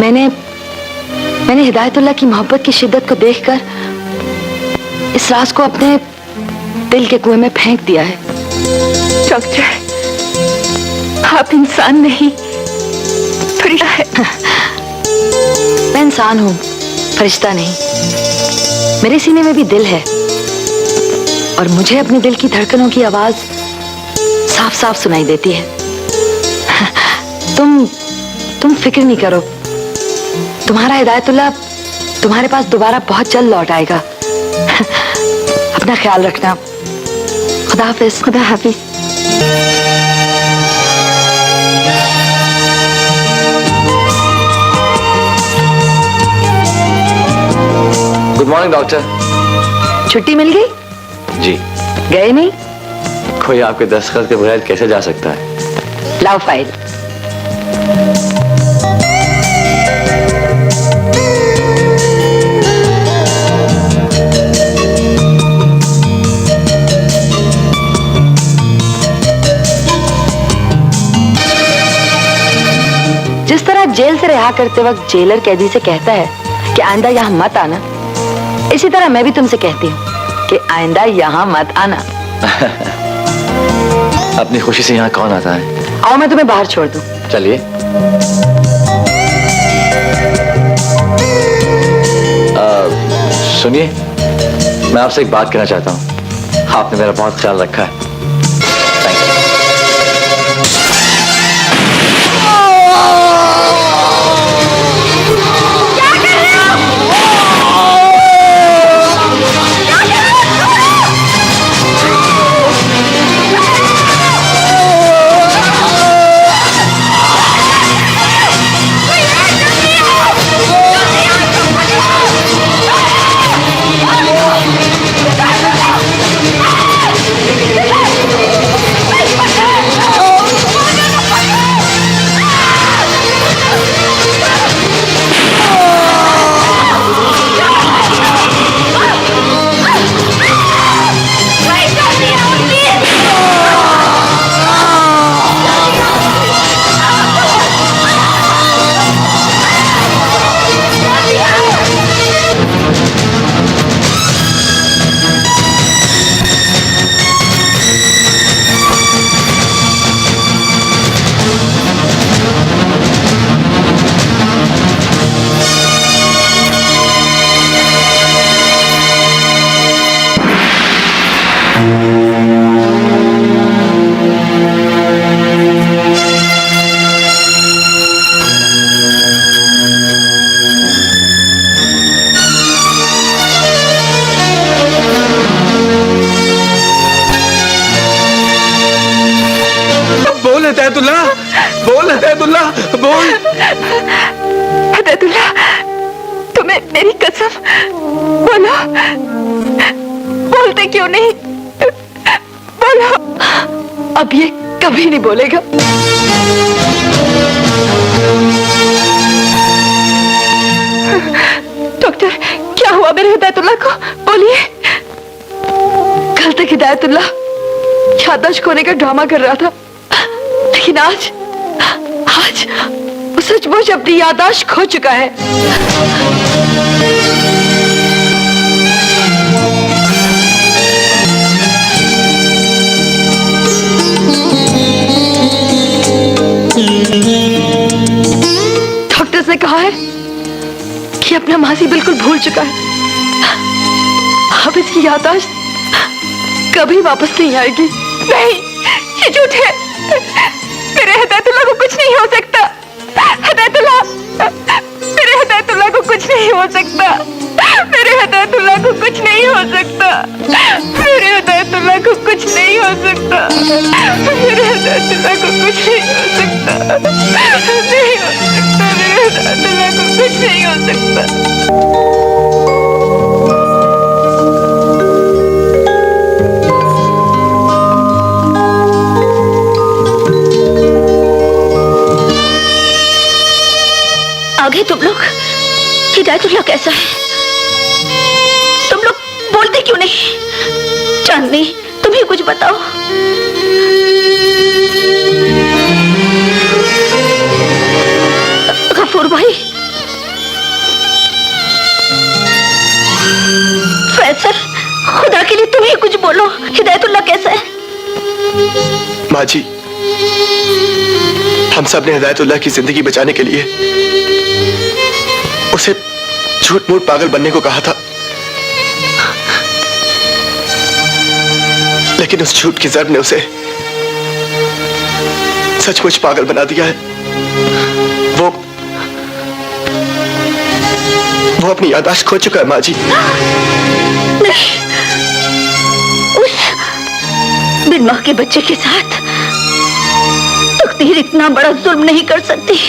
मैंने हिदायतुल्लाह की मोहब्बत की शिद्दत को देखकर इस राज को अपने दिल के कुएं में फेंक दिया है। डॉक्टर, आप इंसान नहीं फरिश्ता है। मैं इंसान हूँ, फरिश्ता नहीं। मेरे सीने में भी दिल है और मुझे अपने दिल की धड़कनों की आवाज साफ साफ सुनाई देती है। तुम फिक्र नहीं करो, तुम्हारा हिदायतुल्लाह तुम्हारे पास दोबारा बहुत जल्द लौट आएगा। अपना ख्याल रखना। खुदा हाफिज। खुदा हाफिज। Good morning doctor. छुट्टी मिल गई? जी। गए नहीं? कोई आपके दस्तखत के बगैर कैसे जा सकता है? लाओ फाइल। जिस तरह जेल से रिहा करते वक्त जेलर कैदी से कहता है कि आइंदा यहाँ मत आना, इसी तरह मैं भी तुमसे कहती हूँ कि आइंदा यहाँ मत आना। अपनी खुशी से यहाँ कौन आता है? आओ मैं तुम्हें बाहर छोड़ दूं। चलिए। सुनिए, मैं आपसे एक बात कहना चाहता हूँ। आपने मेरा बहुत ख्याल रखा है। Yeah. हिदायतुल्लाह, बोल हिदायतुल्लाह, बोल। हिदायतुल्लाह, तुम्हें मेरी कसम, बोलो, बोलते क्यों नहीं? बोलो। अब ये कभी नहीं बोलेगा। डॉक्टर, क्या हुआ मेरे हिदायतुल्लाह को? बोलिए। कल तक हिदायतुल्लाह याददाश्त खोने का ड्रामा कर रहा था, लेकिन आज वो सचमुच अपनी याददाश्त खो चुका है। डॉक्टर्स ने कहा है कि अपना माजी बिल्कुल भूल चुका है। अब इसकी याददाश्त कभी वापस नहीं आएगी। नहीं, ये झूठ है। मेरे हिदायतुल्लाह को कुछ नहीं हो सकता। हिदायतुल्लाह, मेरे हिदायतुल्लाह को कुछ नहीं हो सकता। मेरे हिदायतुल्लाह को कुछ नहीं हो सकता। मेरे हिदायतुल्लाह को कुछ नहीं हो सकता। मेरे हिदायतुल्लाह को कुछ नहीं हो सकता। नहीं हो सकता। मेरे हिदायतुल्लाह को कुछ नहीं हो सकता। आगे तुम लोग, हिदायतुल्लाह कैसा है? तुम लोग बोलते क्यों नहीं? चांदनी, तुम ही कुछ बताओ। गफूर भाई, फैसल, खुदा के लिए तुम ही कुछ बोलो। हिदायतुल्लाह कैसा है? माँ जी, हम सब ने हिदायतुल्लाह की जिंदगी बचाने के लिए उसे झूठ मूठ पागल बनने को कहा था, लेकिन उस झूठ की जर्ब ने उसे सचमुच पागल बना दिया है। वो अपनी याददाश्त खो चुका है माँ जी। नहीं, उस बिन मां के बच्चे के साथ तकदीर इतना बड़ा जुल्म नहीं कर सकती,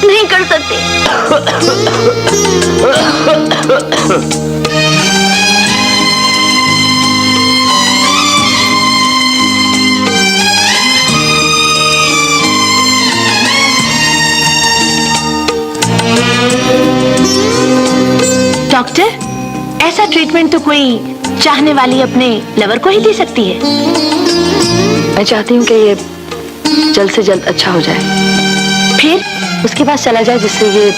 नहीं कर सकती। डॉक्टर, ऐसा ट्रीटमेंट तो कोई चाहने वाली अपने लवर को ही दे सकती है। मैं चाहती हूँ कि ये जल्द से जल्द अच्छा हो जाए, फिर उसके पास चला जाए जिससे ये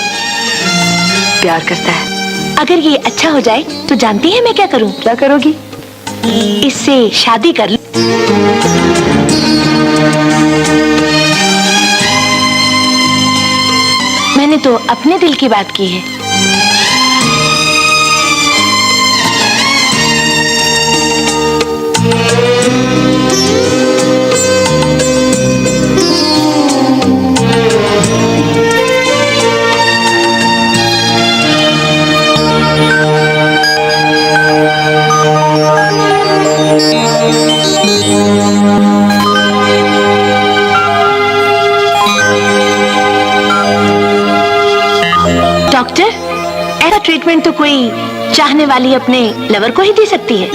प्यार करता है। अगर ये अच्छा हो जाए तो जानती है मैं क्या करूं? क्या करोगी? इससे शादी कर लूं। मैंने तो अपने दिल की बात की है। डॉक्टर, ऐसा ट्रीटमेंट तो कोई चाहने वाली अपने लवर को ही दे सकती है।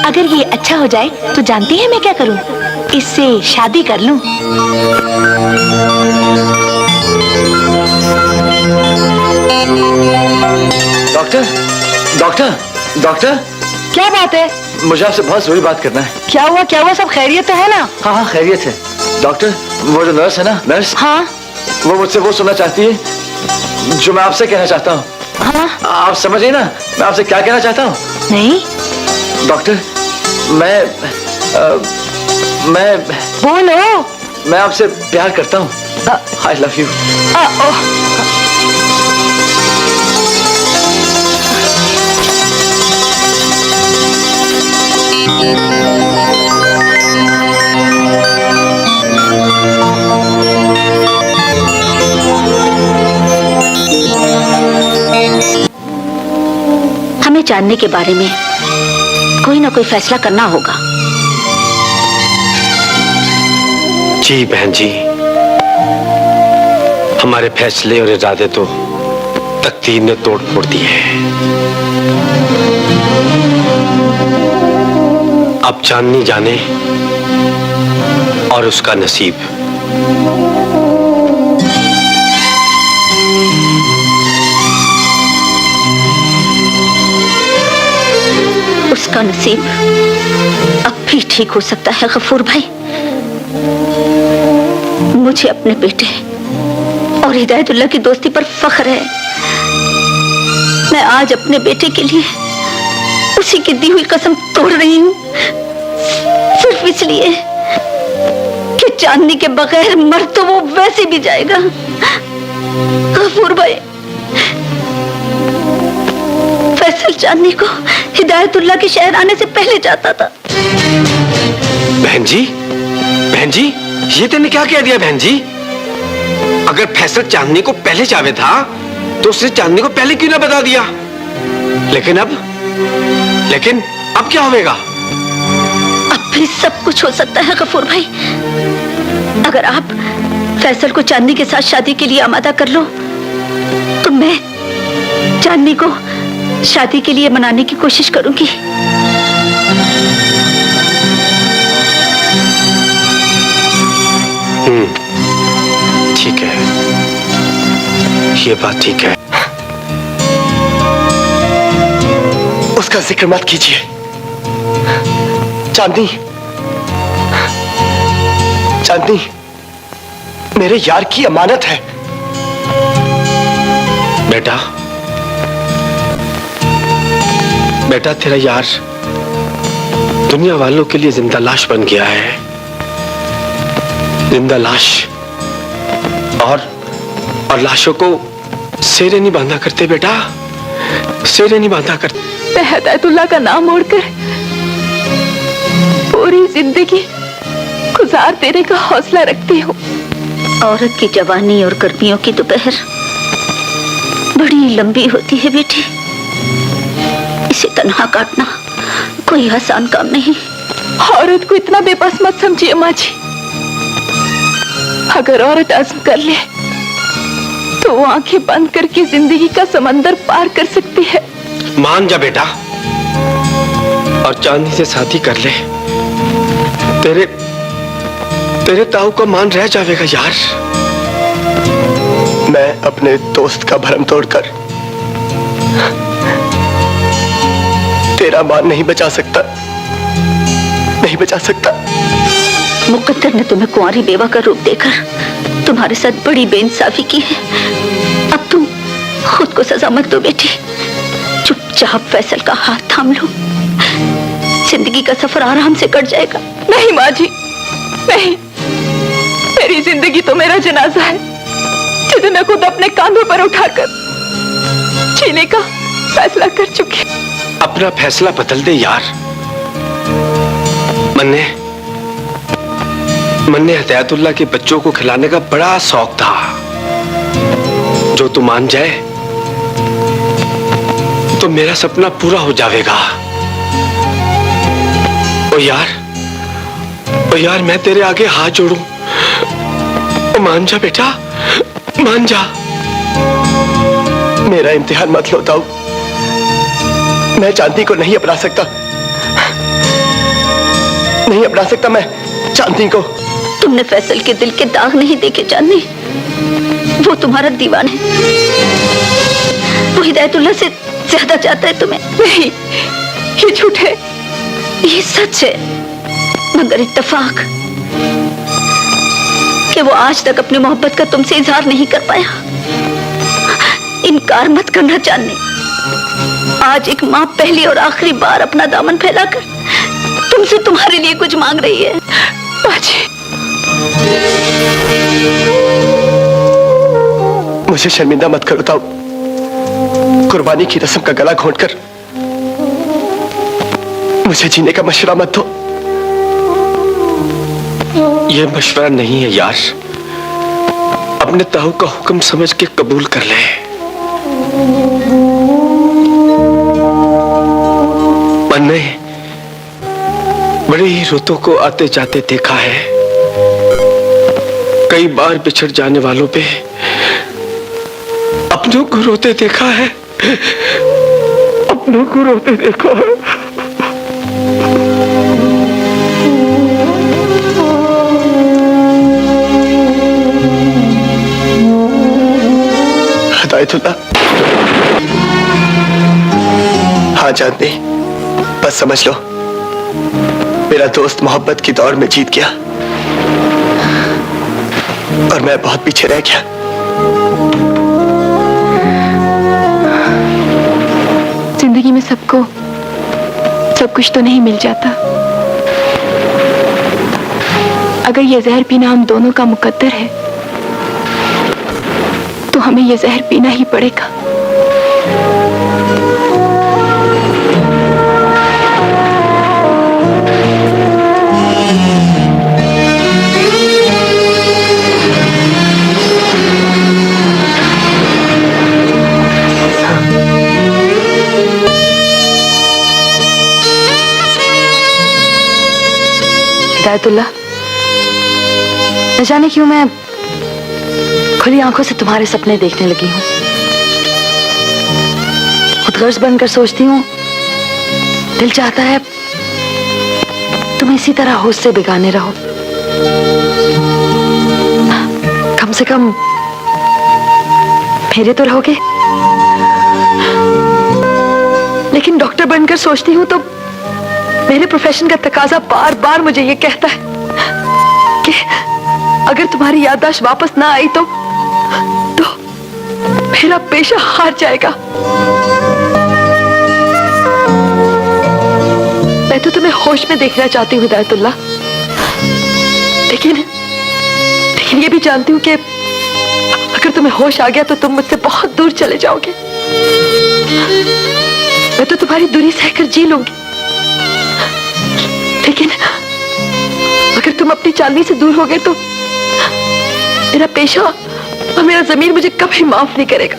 अगर ये अच्छा हो जाए तो जानती है मैं क्या करूं? इससे शादी कर लूं। डॉक्टर, डॉक्टर, डॉक्टर, क्या बात है? मुझे आपसे बहुत जरूरी बात करना है। क्या हुआ? क्या हुआ? सब खैरियत तो है ना? हाँ हाँ, खैरियत है। डॉक्टर, वो जो नर्स है ना, नर्स, हाँ, वो मुझसे वो सुनना चाहती है जो मैं आपसे कहना चाहता हूँ। हाँ, आप समझिए ना मैं आपसे क्या कहना चाहता हूँ। नहीं, डॉक्टर, मैं बोलो। मैं आपसे प्यार करता हूँ। I love you. हमें जानने के बारे में कोई ना कोई फैसला करना होगा। जी बहन जी, हमारे फैसले और इरादे तो तकदीर ने तोड़ फोड़ दिए हैं। अब चांदनी जाने और उसका नसीब। उसका नसीब अब भी ठीक हो सकता है गफूर भाई। मुझे अपने बेटे और हिदायतुल्लाह की दोस्ती पर फख्र है। मैं आज अपने बेटे के लिए उसी की दी हुई कसम तोड़ रही हूँ, सिर्फ इसलिए कि चांदनी के बगैर मर तो वो वैसे भी जाएगा। गफूर भाई, फैसल चांदनी को हिदायतुल्लाह के शहर आने से पहले जाता था। बहन जी, ये तेने क्या कह दिया बहन जी? अगर फैसल चांदनी को पहले चाहे था तो उसने चांदनी को पहले क्यों ना बता दिया? लेकिन अब क्या होगा? अब भी सब कुछ हो सकता है गफूर भाई। अगर आप फैसल को चांदनी के साथ शादी के लिए आमादा कर लो तो मैं चांदनी को शादी के लिए मनाने की कोशिश करूंगी। ठीक है, ये बात ठीक है। उसका जिक्र मत कीजिए। चांदनी मेरे यार की अमानत है। बेटा तेरा यार दुनिया वालों के लिए जिंदा लाश बन गया है। जिंदा लाश। और लाशों को सेरे नहीं बांधा करते बेटा, सेरे नहीं बांधा करते। मैं हिदायतुल्लाह का नाम मोड़कर पूरी जिंदगी गुजार देने का हौसला रखती हूँ। औरत की जवानी और गर्मियों की दोपहर बड़ी लंबी होती है बेटी। इसे तन्हा काटना कोई आसान काम नहीं। औरत को इतना बेबस मत समझिए माँ जी। अगर औरत अज़्म कर ले तो वो आंखें बंद करके जिंदगी का समंदर पार कर सकती है। मान जा बेटा और चांदनी से शादी कर ले। तेरे ताऊ का मान रह जाएगा यार। मैं अपने दोस्त का भरम तोड़कर तेरा मान नहीं बचा सकता, नहीं बचा सकता। मुकद्दर ने तुम्हें कुंवारी बेवा का रूप देकर तुम्हारे साथ बड़ी बेइंसाफी की है। अब तुम खुद को सजा मत दो बेटी। चुपचाप फैसल का हाथ थाम लो, जिंदगी का सफर आराम से कट जाएगा। नहीं माँ जी, नहीं। मेरी जिंदगी तो मेरा जनाजा है जिसे मैं खुद अपने कांधों पर उठाकर जीने का फैसला कर चुकी। अपना फैसला बदल दे यार। मन्ने हिदायतुल्लाह के बच्चों को खिलाने का बड़ा शौक था। जो तू मान जाए तो मेरा सपना पूरा हो जाएगा। ओ यार मैं तेरे आगे हाथ जोड़ूं। मान जा बेटा, मान जा। मेरा इम्तिहान मत लो ताऊ। मैं चांदनी को नहीं अपना सकता, नहीं अपना सकता मैं चांदनी को। तुमने फैसल के दिल के दाग नहीं देखे चांदनी। वो तुम्हारा दीवाना है। वो हिदायतुल्लाह से ज्यादा चाहता है तुम्हें। नहीं, ये झूठ है। ये सच है, मगर इत्तेफाक कि वो आज तक अपनी मोहब्बत का तुमसे इजहार नहीं कर पाया। इनकार मत करना चांदनी। आज एक माँ पहली और आखिरी बार अपना दामन फैलाकर तुमसे तुम्हारे लिए कुछ मांग रही है। मुझे शर्मिंदा मत करो ताऊ। कुर्बानी की रस्म का गला घोंटकर मुझे जीने का मशवरा मत दो। ये मशवरा नहीं है यार। अपने ताऊ का हुक्म समझ के कबूल कर ले। मैंने बड़ी ही रुतों को आते जाते देखा है, कई बार बिछड़ जाने वालों पे अपनों को रोते देखा है, अपनों को रोते देखा है। हिदायतुल्लाह, हाँ चांदनी, बस समझ लो मेरा दोस्त मोहब्बत की दौड़ में जीत गया और मैं बहुत पीछे रह गया। जिंदगी में सबको सब कुछ तो नहीं मिल जाता। अगर ये जहर पीना हम दोनों का मुकद्दर है तो हमें ये जहर पीना ही पड़ेगा। हिदायतुल्लाह, न जाने क्यों मैं खुली आंखों से तुम्हारे सपने देखने लगी हूं। खुदगर्ज बनकर सोचती हूं, दिल चाहता है तुम इसी तरह होश से बेगाने रहो। कम से कम मेरे तो रहोगे। लेकिन डॉक्टर बनकर सोचती हूं तो मेरे प्रोफेशन का तकाजा बार बार मुझे ये कहता है कि अगर तुम्हारी याददाश्त वापस ना आई तो मेरा पेशा हार जाएगा। मैं तो तुम्हें होश में देखना चाहती हूँ हिदायतुल्लाह, लेकिन ये भी जानती हूँ कि अगर तुम्हें होश आ गया तो तुम मुझसे बहुत दूर चले जाओगे। मैं तो तुम्हारी दूरी सहकर जी लूंगी, लेकिन अगर तुम अपनी चांदनी से दूर हो गए तो मेरा पेशा और मेरा ज़मीर मुझे कभी माफ नहीं करेगा।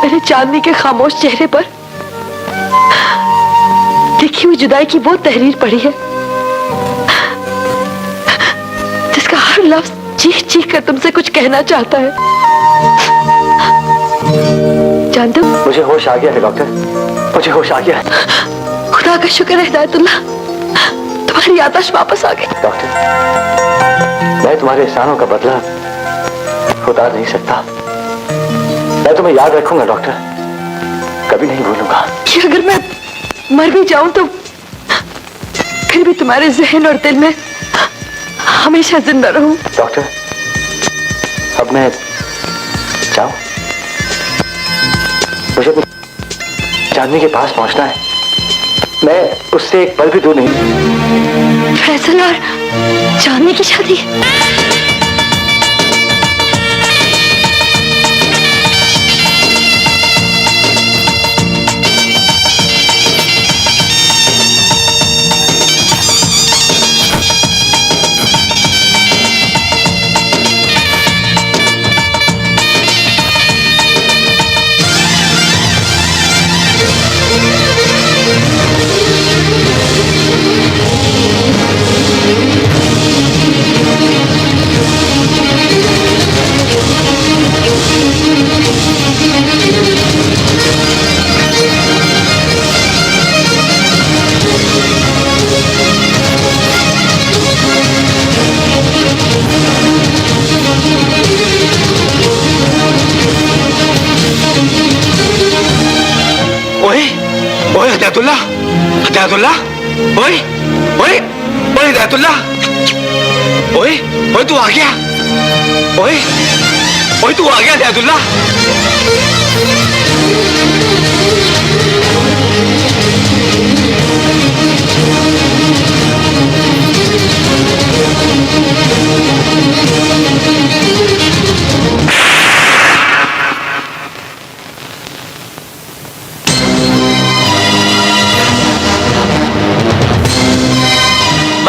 मेरे चांदनी के खामोश चेहरे पर लिखी हुई जुदाई की वो तहरीर पड़ी है जिसका हर लफ्ज चीख चीख कर तुमसे कुछ कहना चाहता है। जानते हो, मुझे होश आ गया है डॉक्टर, मुझे होश आ गया है। खुदा का शुक्र है हिदायतुल्लाह, तुम्हारी याददाश्त वापस आ गई। डॉक्टर, मैं तुम्हारे एहसानों का बदला उतार नहीं सकता। मैं तुम्हें याद रखूंगा डॉक्टर, कभी नहीं भूलूंगा। कि अगर मैं मर भी जाऊं तो फिर भी तुम्हारे जहन और दिल में हमेशा जिंदा रहूं। डॉक्टर, अब मैं जाऊं? मुझे चांदनी के पास पहुंचना है, मैं उससे एक पल भी दूर नहीं। फैसल और चांदनी की शादी? हिदायतुल्लाह, हिदायतुल्लाह, ओए ओए ओए हिदायतुल्लाह, ओए ओए तू आ गया, ओए ओए तू आ गया हिदायतुल्लाह।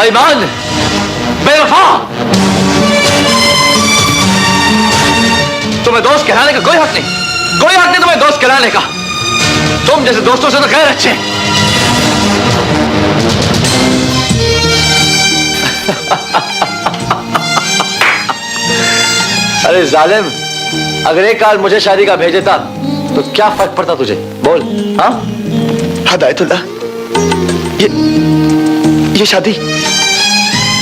बेईमान, बेवफा, तुम्हें दोस्त कहलाने का कोई हक नहीं, कोई हक नहीं तुम्हें दोस्त कहलाने का। तुम जैसे दोस्तों से तो खैर अच्छे। अरे जालिम, अगर एक काल मुझे शादी का भेजेता तो क्या फर्क पड़ता तुझे? बोल। हाँ हदायतुल्लाह, ये शादी,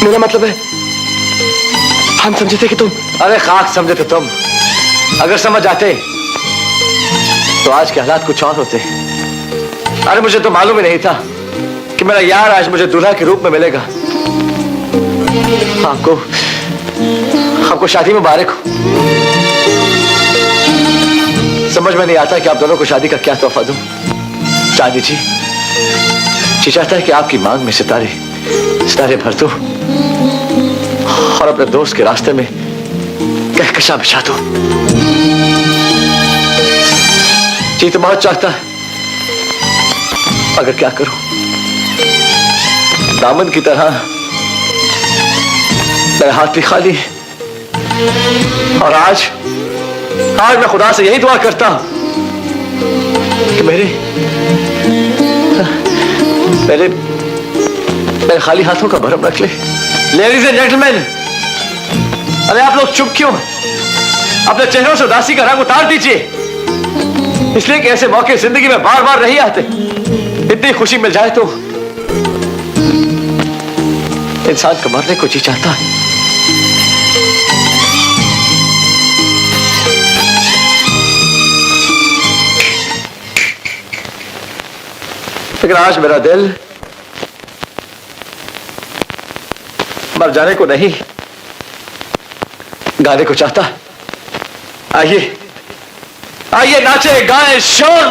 मेरा मतलब है हम समझे थे कि तुम। अरे खाक समझे थे तुम। अगर समझ आते तो आज के हालात कुछ और होते। अरे मुझे तो मालूम ही नहीं था कि मेरा यार आज मुझे दूल्हा के रूप में मिलेगा। आपको शादी मुबारक हो। समझ में नहीं आता कि आप दोनों को शादी का क्या तोहफा दूं। चांदी जी चाहता है कि आपकी मांग में सितारे भर दूं और अपने दोस्त के रास्ते में कहकशा बिछा दूं। जी तो बहुत चाहता है, मगर क्या करूं? दामन की तरह मेरे हाथ भी खाली है। और आज मैं खुदा से यही दुआ करता हूं कि मेरे खाली हाथों का भरम रख ले। लेडीज एंड जेंटलमैन, अरे आप लोग चुप क्यों? अपने चेहरों से उदासी का रंग उतार दीजिए, इसलिए कि ऐसे मौके जिंदगी में बार बार नहीं आते। इतनी खुशी मिल जाए तो इंसान को मरने को जी चाहता है। लेकिन आज मेरा दिल मर जाने को नहीं, गाने को चाहता है। आइए नाचे गाएं शोर।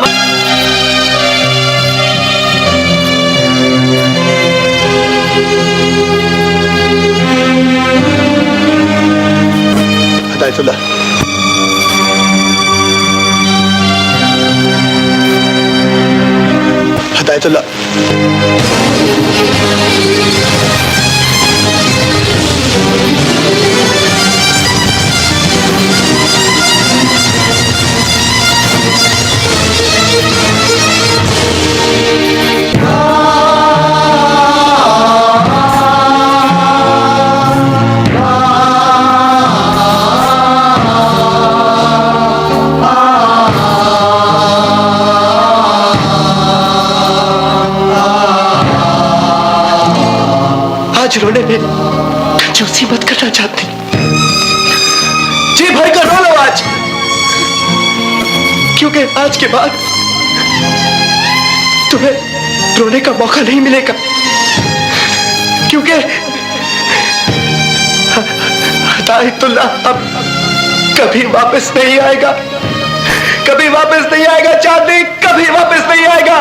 हदायतुल्लाह, हदायतुल्लाह, आज रोने में कंजूसी मत करना चाहती। जी भाई का रो लो आज, क्योंकि आज के बाद तुम्हें रोने का मौका नहीं मिलेगा, क्योंकि हदायतुल्लाह अब कभी वापस नहीं आएगा, कभी वापस नहीं आएगा। चांदी कभी वापस नहीं आएगा।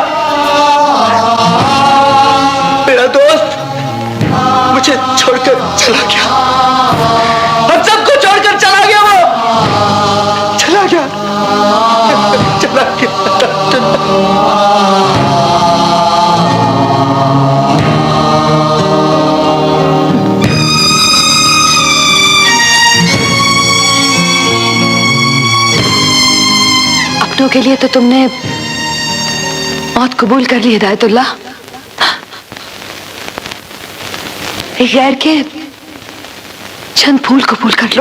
मेरा दोस्त मुझे छोड़कर चला गया, हम सबको छोड़कर चला गया। वो चला गया। अपनों के लिए तो तुमने मौत कबूल कर ली हिदायतुल्लाह, एक गैर के चंद फूल कबूल कर लो।